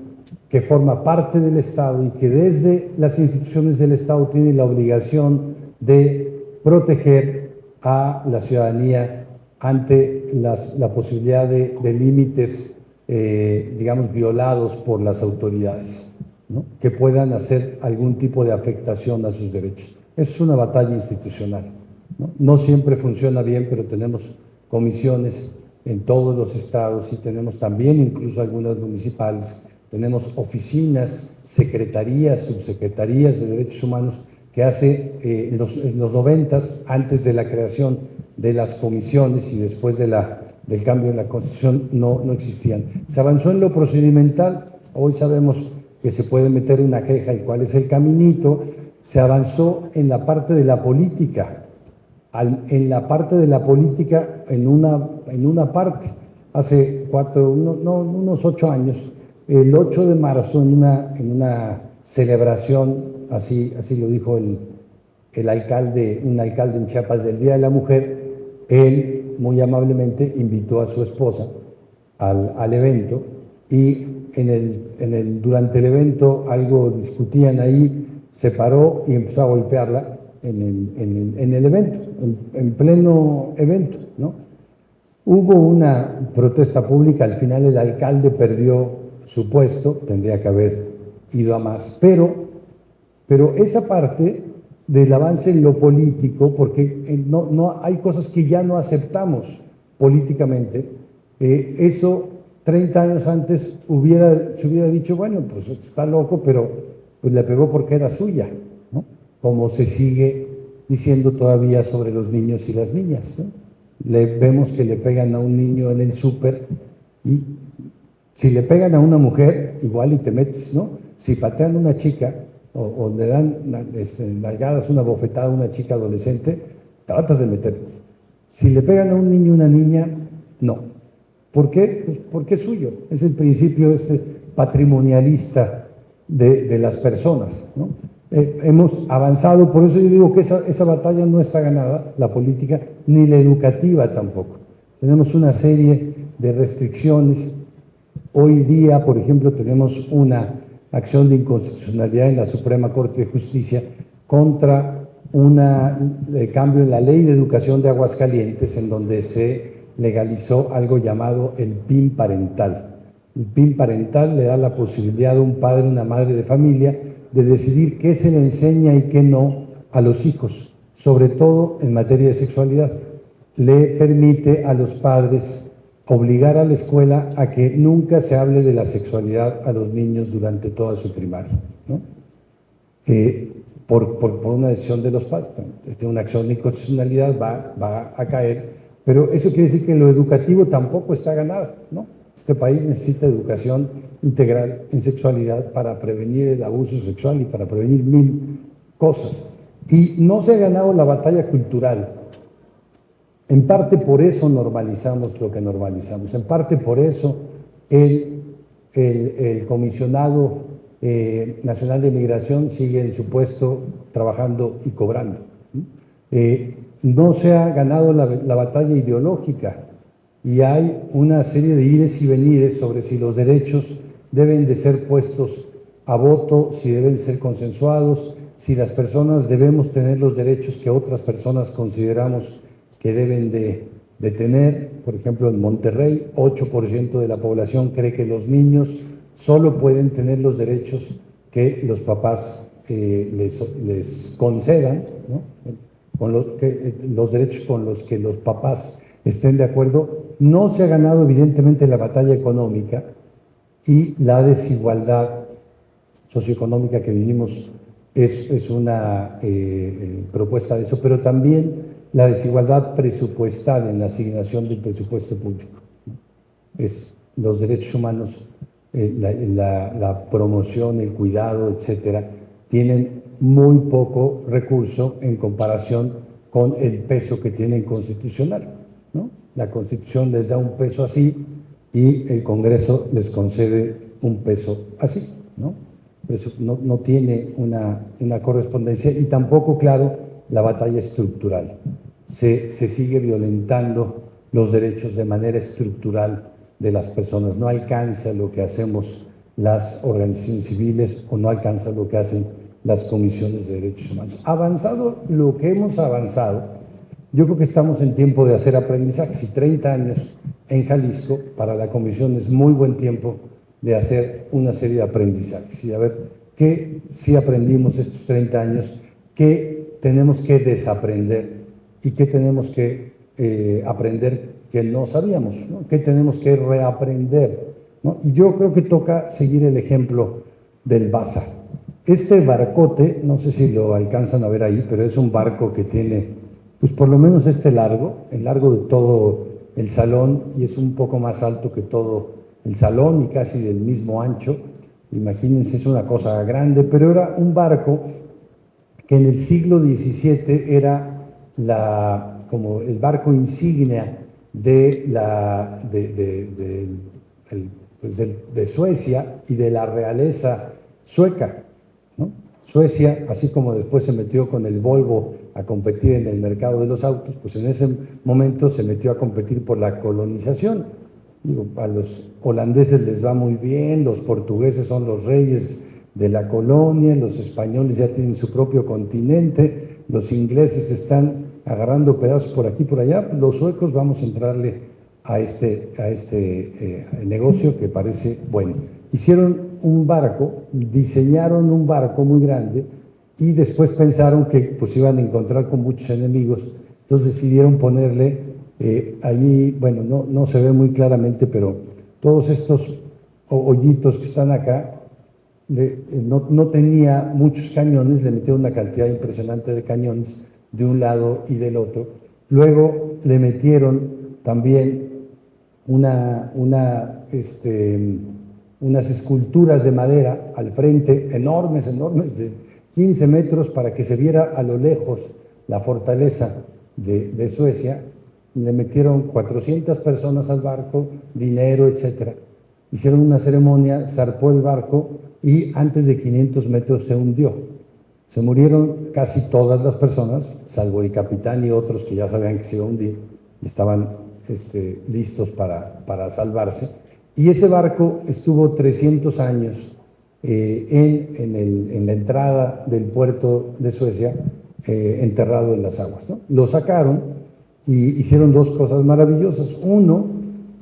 que forma parte del Estado y que desde las instituciones del Estado tiene la obligación de proteger a la ciudadanía ante la posibilidad de límites, digamos, violados por las autoridades, ¿no? Que puedan hacer algún tipo de afectación a sus derechos. Es una batalla institucional, ¿no? No siempre funciona bien, pero tenemos comisiones en todos los estados y tenemos también incluso algunas municipales. Tenemos oficinas, secretarías, subsecretarías de derechos humanos que hace en los 90s, antes de la creación de las comisiones y después del cambio en la Constitución, no existían. Se avanzó en lo procedimental, hoy sabemos que se puede meter una queja y cuál es el caminito. Se avanzó en la parte de la política, en una parte, hace unos 8 años, el 8 de marzo, en una celebración, así lo dijo un alcalde en Chiapas, del Día de la Mujer, él muy amablemente invitó a su esposa al evento, y durante el evento algo discutían ahí, se paró y empezó a golpearla en el evento, en pleno evento, ¿no? Hubo una protesta pública, al final el alcalde perdió su puesto, tendría que haber ido a más, pero esa parte del avance en lo político, porque no hay cosas que ya no aceptamos políticamente, eso 30 años antes se hubiera dicho: bueno, pues está loco, pero pues le pegó porque era suya, ¿no? Como se sigue diciendo todavía sobre los niños y las niñas, ¿no? Vemos que le pegan a un niño en el súper, y si le pegan a una mujer, igual y te metes, ¿no? Si patean a una chica o le dan nalgadas, una bofetada a una chica adolescente, tratas de meterte. Si le pegan a un niño o una niña, no. ¿Por qué? Pues porque es suyo. Es el principio patrimonialista de las personas, ¿no? Hemos avanzado, por eso yo digo que esa batalla no está ganada, la política, ni la educativa tampoco. Tenemos una serie de restricciones. Hoy día, por ejemplo, tenemos una acción de inconstitucionalidad en la Suprema Corte de Justicia contra un cambio en la Ley de Educación de Aguascalientes, en donde se legalizó algo llamado el PIN parental. El PIN parental le da la posibilidad a un padre o una madre de familia de decidir qué se le enseña y qué no a los hijos, sobre todo en materia de sexualidad. Le permite a los padres obligar a la escuela a que nunca se hable de la sexualidad a los niños durante toda su primaria, ¿no? Por una decisión de los padres. Una acción de inconstitucionalidad va a caer, pero eso quiere decir que lo educativo tampoco está ganado, ¿no? Este país necesita educación integral en sexualidad para prevenir el abuso sexual y para prevenir mil cosas. Y no se ha ganado la batalla cultural. En parte por eso normalizamos lo que normalizamos. En parte por eso el comisionado nacional de migración sigue en su puesto trabajando y cobrando. No se ha ganado la batalla ideológica. Y hay una serie de ires y venires sobre si los derechos deben de ser puestos a voto, si deben ser consensuados, si las personas debemos tener los derechos que otras personas consideramos que deben de tener. Por ejemplo, en Monterrey, 8% de la población cree que los niños solo pueden tener los derechos que los papás les concedan, ¿no? Los derechos con los que los papás estén de acuerdo. No se ha ganado evidentemente la batalla económica y la desigualdad socioeconómica que vivimos es una propuesta de eso, pero también la desigualdad presupuestal en la asignación del presupuesto público. Los derechos humanos, la promoción, el cuidado, etcétera, tienen muy poco recurso en comparación con el peso que tienen constitucional, ¿no? La Constitución les da un peso así y el Congreso les concede un peso así, ¿no? Eso no tiene una correspondencia y tampoco, claro, la batalla estructural. Se sigue violentando los derechos de manera estructural de las personas. No alcanza lo que hacemos las organizaciones civiles o no alcanza lo que hacen las comisiones de derechos humanos. Avanzado lo que hemos avanzado, yo creo que estamos en tiempo de hacer aprendizaje. Si 30 años en Jalisco, para la comisión es muy buen tiempo de hacer una serie de aprendizajes y a ver qué sí aprendimos estos 30 años, qué tenemos que desaprender y qué tenemos que aprender que no sabíamos, ¿no? Qué tenemos que reaprender, ¿no? Y yo creo que toca seguir el ejemplo del Baza. Este barcote, no sé si lo alcanzan a ver ahí, pero es un barco que tiene pues por lo menos el largo de todo el salón, y es un poco más alto que todo el salón y casi del mismo ancho. Imagínense, es una cosa grande, pero era un barco que en el siglo XVII era como el barco insignia de Suecia y de la realeza sueca, ¿no? Suecia, así como después se metió con el Volvo a competir en el mercado de los autos, pues en ese momento se metió a competir por la colonización. Digo, a los holandeses les va muy bien, los portugueses son los reyes de la colonia, los españoles ya tienen su propio continente, los ingleses están agarrando pedazos por aquí y por allá, los suecos vamos a entrarle a este negocio que parece bueno. Hicieron un barco, diseñaron un barco muy grande y después pensaron que pues iban a encontrar con muchos enemigos, entonces decidieron ponerle allí, bueno, no se ve muy claramente, pero todos estos hoyitos que están acá, no tenía muchos cañones, le metieron una cantidad impresionante de cañones de un lado y del otro. Luego le metieron también unas esculturas de madera al frente, enormes, enormes, de 15 metros, para que se viera a lo lejos la fortaleza de Suecia. Le metieron 400 personas al barco, dinero, etcétera. Hicieron una ceremonia, zarpó el barco y antes de 500 metros se hundió. Se murieron casi todas las personas, salvo el capitán y otros que ya sabían que se iba a hundir y estaban listos para salvarse. Y ese barco estuvo 300 años en la entrada del puerto de Suecia, enterrado en las aguas, ¿no? Lo sacaron y hicieron dos cosas maravillosas. Uno,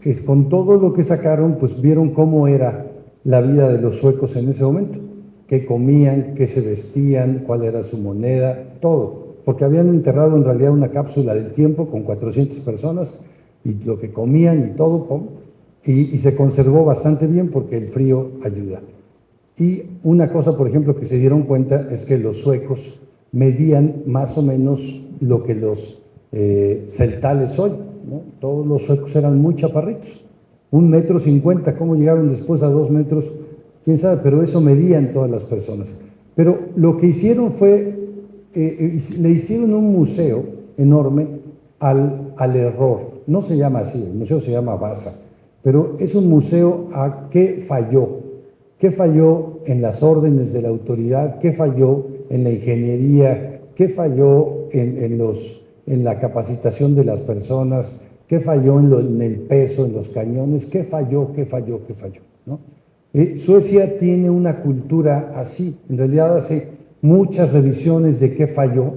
es con todo lo que sacaron, pues vieron cómo era la vida de los suecos en ese momento, qué comían, qué se vestían, cuál era su moneda, todo, porque habían enterrado en realidad una cápsula del tiempo con 400 personas y lo que comían y todo, y se conservó bastante bien porque el frío ayuda. Y una cosa, por ejemplo, que se dieron cuenta es que los suecos medían más o menos lo que los celtales hoy, ¿no? Todos los suecos eran muy chaparritos, 1,50 m, ¿cómo llegaron después a 2 metros? Quién sabe, pero eso medían todas las personas. Pero lo que hicieron fue, le hicieron un museo enorme al error. No se llama así, el museo se llama Vasa, pero es un museo a qué falló. ¿Qué falló en las órdenes de la autoridad? ¿Qué falló en la ingeniería? ¿Qué falló en la capacitación de las personas? ¿Qué falló en el peso, en los cañones? ¿Qué falló? ¿No? Suecia tiene una cultura así. En realidad hace muchas revisiones de qué falló.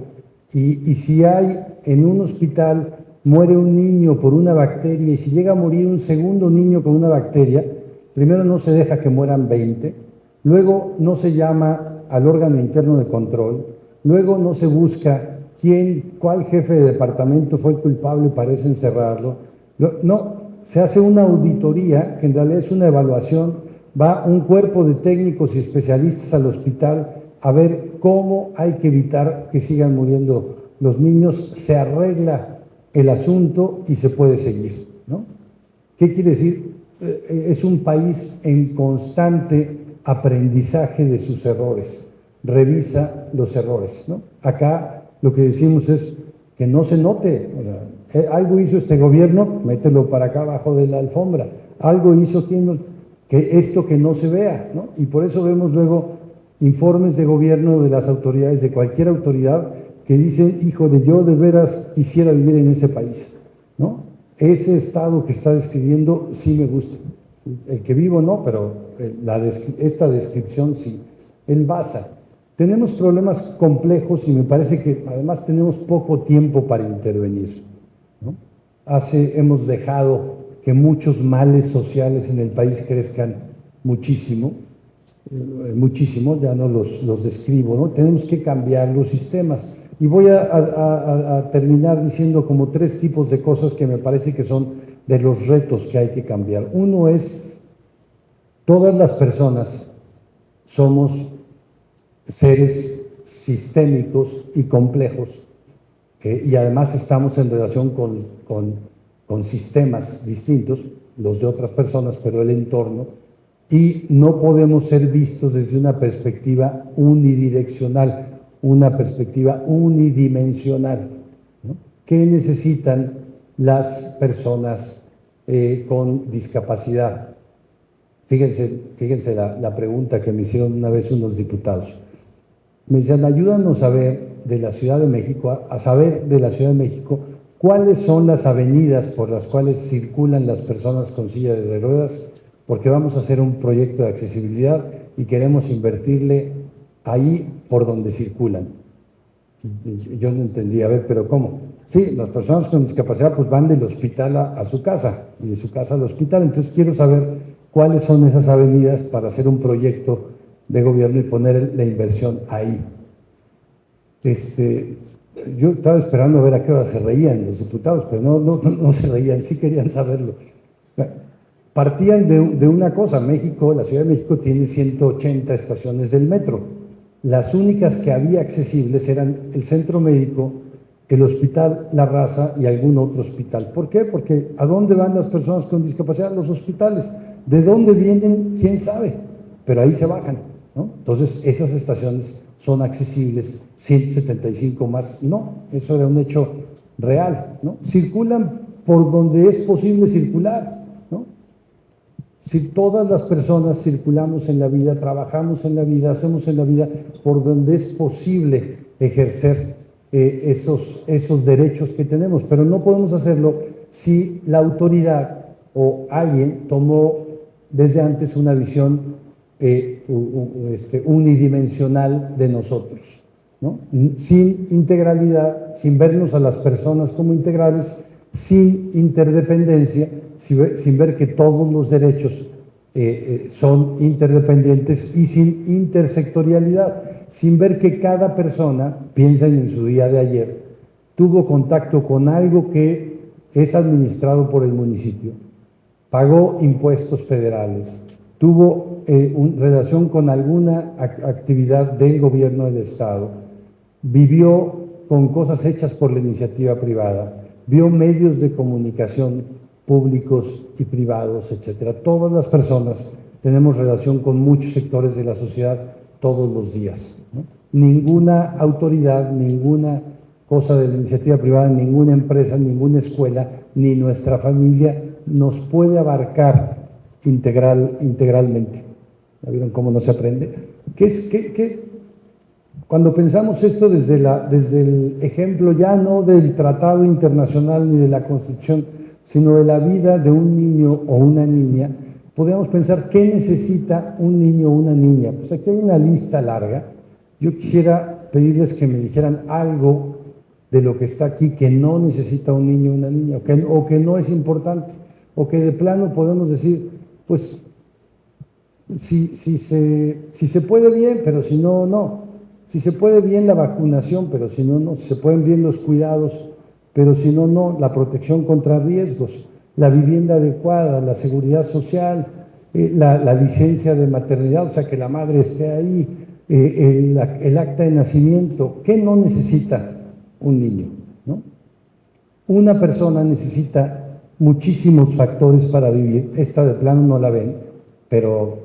Y si hay en un hospital, muere un niño por una bacteria, y si llega a morir un segundo niño con una bacteria, primero no se deja que mueran 20, luego no se llama al órgano interno de control, luego no se busca cuál jefe de departamento fue el culpable para encerrarlo. No, se hace una auditoría, que en realidad es una evaluación, va un cuerpo de técnicos y especialistas al hospital a ver cómo hay que evitar que sigan muriendo los niños, se arregla el asunto y se puede seguir, ¿no? ¿Qué quiere decir? Es un país en constante aprendizaje de sus errores, revisa los errores, ¿no? Acá lo que decimos es que no se note, o sea, algo hizo este gobierno, mételo para acá abajo de la alfombra, algo hizo que esto que no se vea, ¿no? Y por eso vemos luego informes de gobierno de las autoridades, de cualquier autoridad, que dicen, híjole, yo de veras quisiera vivir en ese país, ¿no? Ese estado que está describiendo sí me gusta. El que vivo no, pero esta descripción sí. El Vasa. Tenemos problemas complejos y me parece que además tenemos poco tiempo para intervenir, ¿no? Hemos dejado que muchos males sociales en el país crezcan muchísimo, ya no los describo, ¿no? Tenemos que cambiar los sistemas. Y voy a terminar diciendo como 3 tipos de cosas que me parece que son de los retos que hay que cambiar. Uno es, todas las personas somos seres sistémicos y complejos, y además estamos en relación con sistemas distintos, los de otras personas, pero el entorno, y no podemos ser vistos desde una perspectiva unidireccional, una perspectiva unidimensional, ¿no? ¿Qué necesitan las personas con discapacidad? Fíjense la pregunta que me hicieron una vez unos diputados. Me decían, ayúdanos a ver de la Ciudad de México, a saber de la Ciudad de México cuáles son las avenidas por las cuales circulan las personas con silla de ruedas, porque vamos a hacer un proyecto de accesibilidad y queremos invertirle ahí por donde circulan. Y yo no entendía, a ver, pero ¿cómo? Sí, las personas con discapacidad pues van del hospital a su casa y de su casa al hospital, entonces quiero saber cuáles son esas avenidas para hacer un proyecto de gobierno y poner la inversión ahí. Yo estaba esperando a ver a qué hora se reían los diputados, pero no se reían, sí querían saberlo. Partían de una cosa, la Ciudad de México tiene 180 estaciones del metro. Las únicas que había accesibles eran el centro médico, el hospital La Raza y algún otro hospital. ¿Por qué? Porque ¿a dónde van las personas con discapacidad? Los hospitales. ¿De dónde vienen? ¿Quién sabe? Pero ahí se bajan, ¿no? Entonces, esas estaciones son accesibles, 175 más, no, eso era un hecho real, ¿no? Circulan por donde es posible circular, ¿no? Si todas las personas circulamos en la vida, trabajamos en la vida, hacemos en la vida por donde es posible ejercer esos derechos que tenemos, pero no podemos hacerlo si la autoridad o alguien tomó desde antes una visión unidimensional de nosotros, ¿no? Sin integralidad, sin vernos a las personas como integrales, sin interdependencia, sin ver que todos los derechos son interdependientes y sin intersectorialidad, sin ver que cada persona, piensen en su día de ayer, tuvo contacto con algo que es administrado por el municipio, pagó impuestos federales, tuvo relación con alguna actividad del gobierno del Estado, vivió con cosas hechas por la iniciativa privada, vio medios de comunicación públicos y privados, etcétera. Todas las personas tenemos relación con muchos sectores de la sociedad todos los días, ¿no? Ninguna autoridad, ninguna cosa de la iniciativa privada, ninguna empresa, ninguna escuela, ni nuestra familia nos puede abarcar integralmente. ¿Ya vieron cómo no se aprende? Cuando pensamos esto desde el ejemplo ya no del tratado internacional ni de la Constitución, sino de la vida de un niño o una niña, podríamos pensar qué necesita un niño o una niña. Pues aquí hay una lista larga. Yo quisiera pedirles que me dijeran algo de lo que está aquí que no necesita un niño o una niña, o que no es importante, o que de plano podemos decir, pues, si se puede bien, pero si no, no. Si se puede bien la vacunación, pero si no, no. Si se pueden bien los cuidados, pero si no, no. La protección contra riesgos, la vivienda adecuada, la seguridad social, la licencia de maternidad, o sea, que la madre esté ahí, el acta de nacimiento. ¿Qué no necesita un niño, ¿no? Una persona necesita muchísimos factores para vivir. Esta de plano no la ven, pero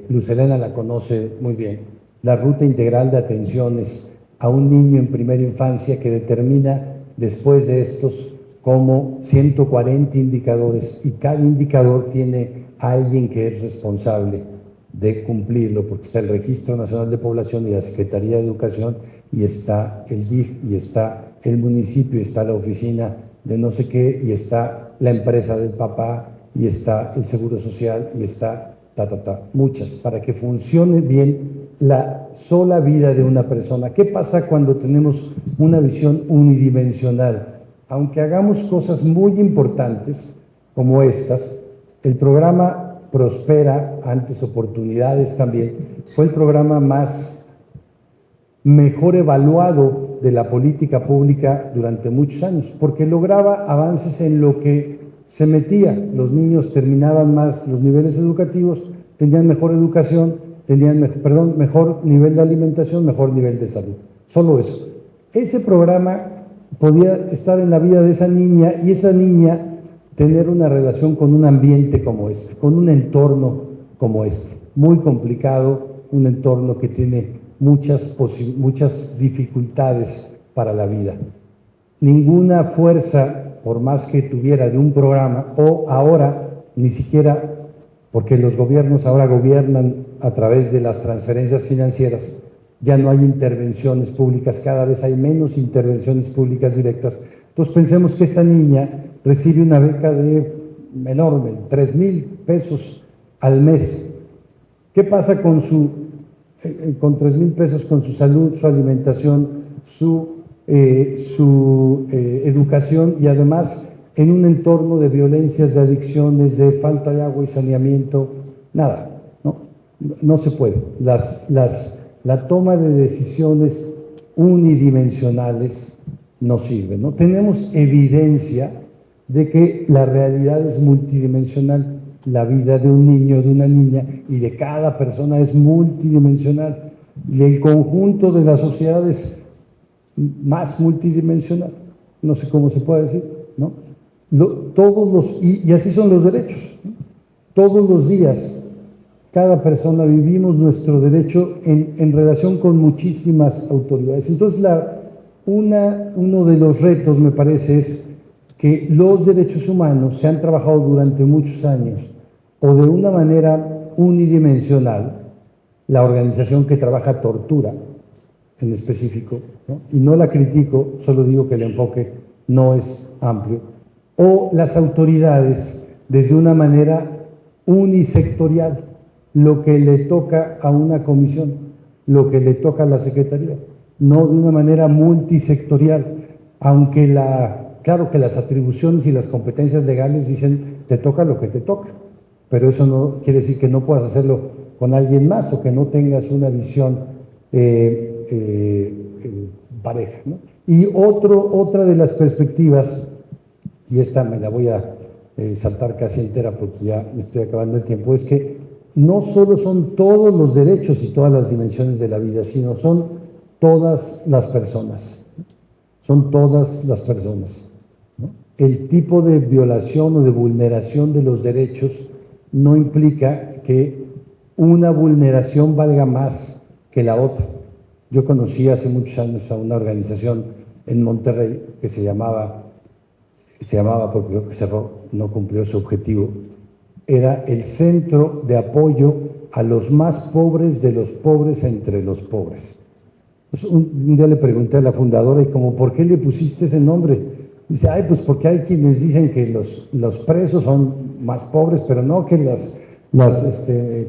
Luz Helena la conoce muy bien. La ruta integral de atenciones a un niño en primera infancia, que determina después de estos como 140 indicadores, y cada indicador tiene a alguien que es responsable de cumplirlo, porque está el Registro Nacional de Población y la Secretaría de Educación, y está el DIF, y está el municipio, y está la oficina de no sé qué, y está la empresa del papá, y está el Seguro Social, y está muchas, para que funcione bien la sola vida de una persona. ¿Qué pasa cuando tenemos una visión unidimensional? Aunque hagamos cosas muy importantes como estas, el programa Prospera, antes Oportunidades también, fue el programa mejor evaluado de la política pública durante muchos años, porque lograba avances en lo que se metía. Los niños terminaban más los niveles educativos, tenían mejor educación, tenían mejor nivel de alimentación, mejor nivel de salud. Solo eso. Ese programa podía estar en la vida de esa niña, y esa niña tener una relación con un ambiente como este, con un entorno como este, muy complicado, un entorno que tiene muchas dificultades para la vida. Ninguna fuerza, por más que tuviera de un programa, o ahora ni siquiera, porque los gobiernos ahora gobiernan a través de las transferencias financieras, ya no hay intervenciones públicas, cada vez hay menos intervenciones públicas directas. Entonces pensemos que esta niña recibe una beca enorme, 3,000 pesos al mes. ¿Qué pasa con 3,000 pesos, con su salud, su alimentación, su educación, y además en un entorno de violencias, de adicciones, de falta de agua y saneamiento? Nada, no se puede. La toma de decisiones unidimensionales no sirve, ¿no? Tenemos evidencia de que la realidad es multidimensional. La vida de un niño, de una niña y de cada persona es multidimensional, y el conjunto de la sociedad es más multidimensional. No sé cómo se puede decir, ¿no? Y así son los derechos, ¿no? todos los días, cada persona vivimos nuestro derecho en relación con muchísimas autoridades. Entonces, uno de los retos, me parece, es que los derechos humanos se han trabajado durante muchos años o de una manera unidimensional. La organización que trabaja tortura, en específico, ¿no? Y no la critico, solo digo que el enfoque no es amplio, o las autoridades desde una manera unisectorial, lo que le toca a una comisión, lo que le toca a la Secretaría, no de una manera multisectorial, aunque claro que las atribuciones y las competencias legales dicen te toca lo que te toca, pero eso no quiere decir que no puedas hacerlo con alguien más o que no tengas una visión pareja, ¿no? Y otra de las perspectivas, y esta me la voy a saltar casi entera porque ya me estoy acabando el tiempo, es que no solo son todos los derechos y todas las dimensiones de la vida, sino son todas las personas, son todas las personas, ¿no? El tipo de violación o de vulneración de los derechos no implica que una vulneración valga más que la otra. Yo conocí hace muchos años a una organización en Monterrey que se llamaba porque creo que cerró, no cumplió su objetivo, era el Centro de Apoyo a los Más Pobres de los Pobres entre los Pobres. Pues un día le pregunté a la fundadora, y como, ¿por qué le pusiste ese nombre? Dice, pues porque hay quienes dicen que los presos son más pobres, pero no, que las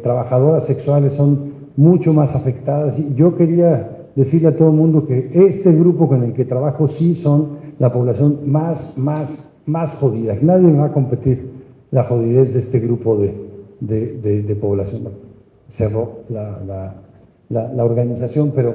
trabajadoras sexuales son mucho más afectadas. Y yo quería decirle a todo el mundo que este grupo con el que trabajo sí son la población más jodida. Nadie me va a competir la jodidez de este grupo de población. Cerró la organización, pero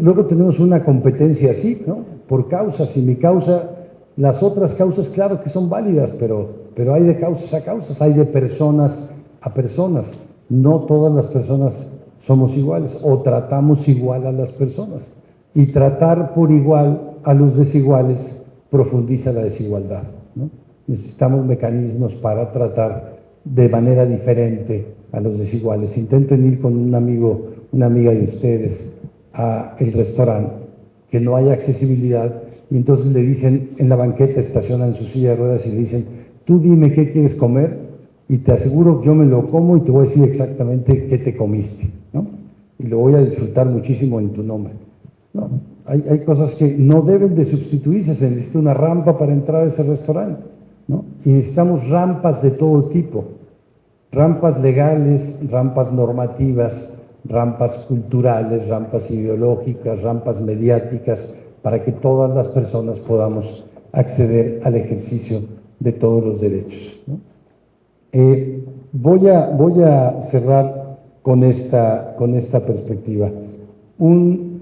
luego tenemos una competencia así, ¿no? Por causas, y mi causa, las otras causas, claro que son válidas, pero hay de causas a causas, hay de personas a personas. No todas las personas somos iguales o tratamos igual a las personas. Y tratar por igual a los desiguales profundiza la desigualdad, ¿no? Necesitamos mecanismos para tratar de manera diferente a los desiguales. Intenten ir con un amigo, una amiga de ustedes a el restaurante, que no haya accesibilidad, y entonces le dicen en la banqueta, estacionan su silla de ruedas y le dicen, tú dime qué quieres comer y te aseguro que yo me lo como y te voy a decir exactamente qué te comiste, ¿no? Y lo voy a disfrutar muchísimo en tu nombre. No, hay cosas que no deben de sustituirse. Se necesita una rampa para entrar a ese restaurante, ¿no? Y necesitamos rampas de todo tipo, rampas legales, rampas normativas, rampas culturales, rampas ideológicas, rampas mediáticas, para que todas las personas podamos acceder al ejercicio de todos los derechos, ¿no? Voy a cerrar con esta perspectiva. Un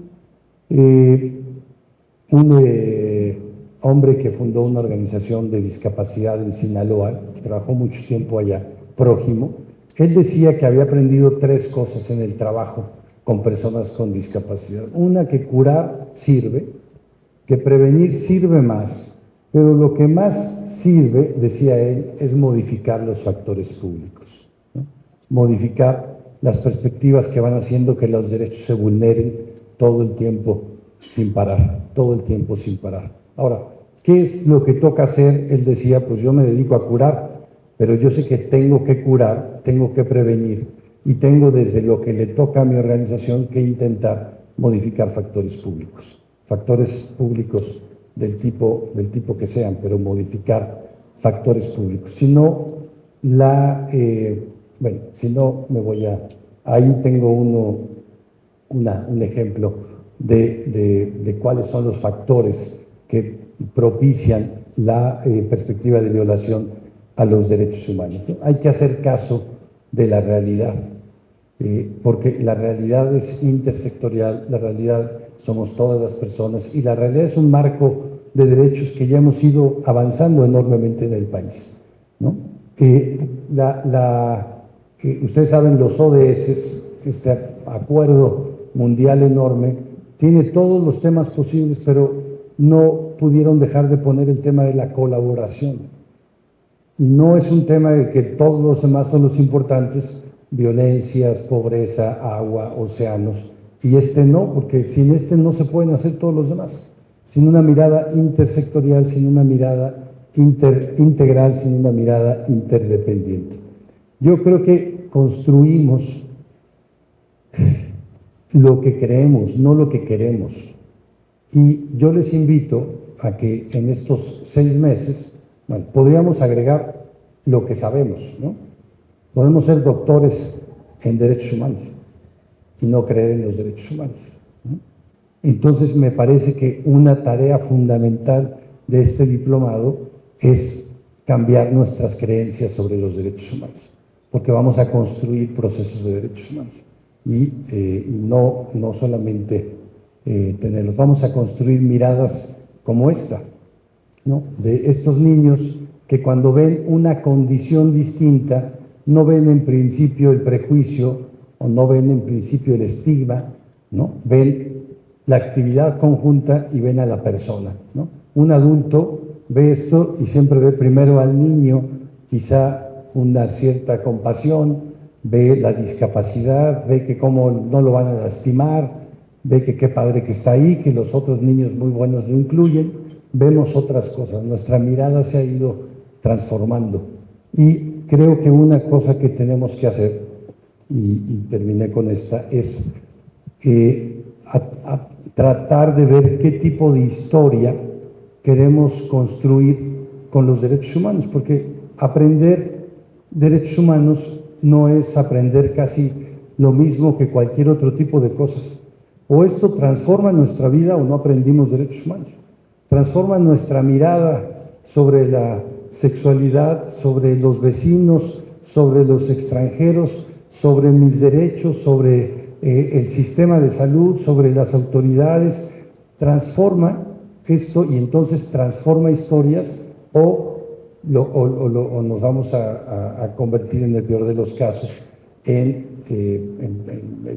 hombre que fundó una organización de discapacidad en Sinaloa, que trabajó mucho tiempo allá, Prójimo, él decía que había aprendido 3 cosas en el trabajo con personas con discapacidad. Una, que curar sirve, que prevenir sirve más, pero lo que más sirve, decía él, es modificar los factores públicos, ¿no? Modificar las perspectivas que van haciendo que los derechos se vulneren todo el tiempo sin parar, todo el tiempo sin parar. Ahora, ¿qué es lo que toca hacer? Él decía, pues yo me dedico a curar, pero yo sé que tengo que curar, tengo que prevenir, y tengo desde lo que le toca a mi organización que intentar modificar factores públicos del tipo que sean, pero modificar factores públicos. Si no, me voy ahí tengo un ejemplo de cuáles son los factores que propician la perspectiva de violación a los derechos humanos, ¿no? Hay que hacer caso de la realidad, porque la realidad es intersectorial, la realidad somos todas las personas, y la realidad es un marco de derechos que ya hemos ido avanzando enormemente en el país, ¿no? Ustedes saben, los ODS, este acuerdo mundial enorme, tiene todos los temas posibles, pero no pudieron dejar de poner el tema de la colaboración. Y no es un tema de que todos los demás son los importantes, violencias, pobreza, agua, océanos, y este no, porque sin este no se pueden hacer todos los demás. Sin una mirada intersectorial, sin una mirada integral, sin una mirada interdependiente. Yo creo que construimos lo que creemos, no lo que queremos. Y yo les invito a que en estos 6 meses, bueno, podríamos agregar lo que sabemos, ¿no? Podemos ser doctores en derechos humanos y no creer en los derechos humanos, ¿no? Entonces me parece que una tarea fundamental de este diplomado es cambiar nuestras creencias sobre los derechos humanos, porque vamos a construir procesos de derechos humanos y no solamente tenerlos, vamos a construir miradas como esta, ¿no? De estos niños que cuando ven una condición distinta, no ven en principio el prejuicio o no ven en principio el estigma, ¿no? Ven la actividad conjunta y ven a la persona, ¿no? Un adulto ve esto y siempre ve primero al niño, quizá una cierta compasión, ve la discapacidad, ve que cómo no lo van a lastimar, ve que qué padre que está ahí, que los otros niños muy buenos lo incluyen, vemos otras cosas, nuestra mirada se ha ido transformando. Y creo que una cosa que tenemos que hacer, y terminé con esta, es tratar de ver qué tipo de historia queremos construir con los derechos humanos, porque aprender derechos humanos no es aprender casi lo mismo que cualquier otro tipo de cosas. O esto transforma nuestra vida o no aprendimos derechos humanos. Transforma nuestra mirada sobre la sexualidad, sobre los vecinos, sobre los extranjeros, sobre mis derechos, sobre el sistema de salud, sobre las autoridades. Transforma esto y entonces transforma historias o nos vamos a convertir en el peor de los casos en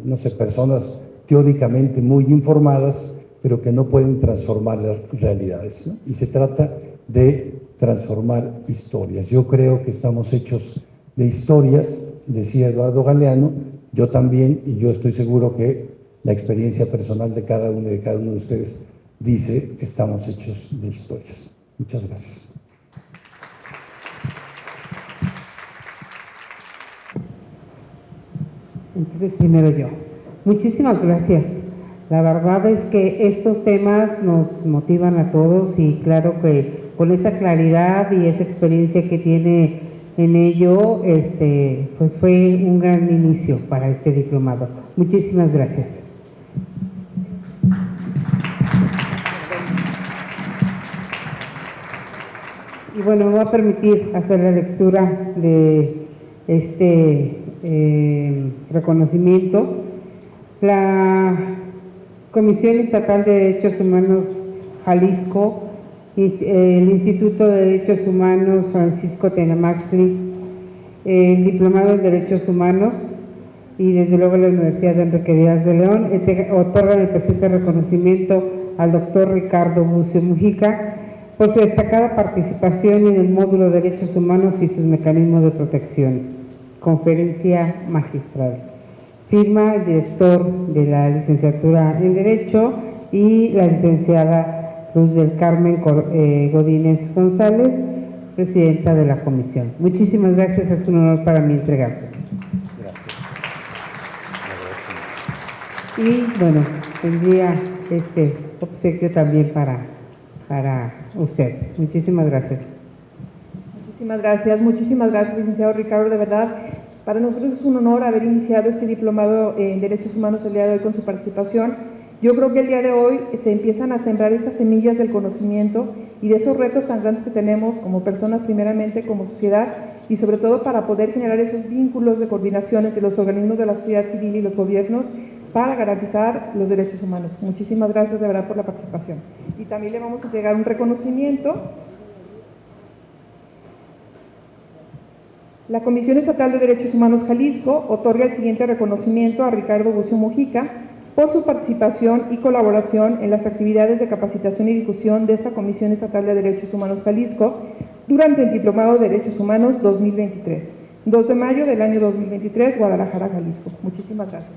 no sé, personas teóricamente muy informadas, pero que no pueden transformar las realidades, ¿no? Y se trata de transformar historias. Yo creo que estamos hechos de historias, decía Eduardo Galeano, yo también, y yo estoy seguro que la experiencia personal de cada uno y de cada uno de ustedes dice, estamos hechos de historias. Muchas gracias. Entonces, primero yo. Muchísimas gracias. La verdad es que estos temas nos motivan a todos y claro que con esa claridad y esa experiencia que tiene en ello, pues fue un gran inicio para este diplomado. Muchísimas gracias. Y bueno, me va a permitir hacer la lectura de este reconocimiento. La Comisión Estatal de Derechos Humanos Jalisco, el Instituto de Derechos Humanos Francisco Tenamaxtli, el Diplomado en Derechos Humanos y desde luego la Universidad de Enrique Díaz de León otorgan el presente reconocimiento al doctor Ricardo Bucio Mujica por su destacada participación en el módulo de Derechos Humanos y sus mecanismos de protección. Conferencia magistral. Firma el director de la licenciatura en Derecho y la licenciada Luz del Carmen Godínez González, presidenta de la comisión. Muchísimas gracias, es un honor para mí entregarse. Gracias. Y bueno, tendría este obsequio también para usted. Muchísimas gracias. Muchísimas gracias, licenciado Ricardo, de verdad. Para nosotros es un honor haber iniciado este diplomado en Derechos Humanos el día de hoy con su participación. Yo creo que el día de hoy se empiezan a sembrar esas semillas del conocimiento y de esos retos tan grandes que tenemos como personas, primeramente como sociedad, y sobre todo para poder generar esos vínculos de coordinación entre los organismos de la sociedad civil y los gobiernos para garantizar los derechos humanos. Muchísimas gracias de verdad por la participación. Y también le vamos a entregar un reconocimiento. La Comisión Estatal de Derechos Humanos Jalisco otorga el siguiente reconocimiento a Ricardo Bucio Mujica por su participación y colaboración en las actividades de capacitación y difusión de esta Comisión Estatal de Derechos Humanos Jalisco, durante el Diplomado de Derechos Humanos 2023. 2 de mayo del año 2023, Guadalajara, Jalisco. Muchísimas gracias.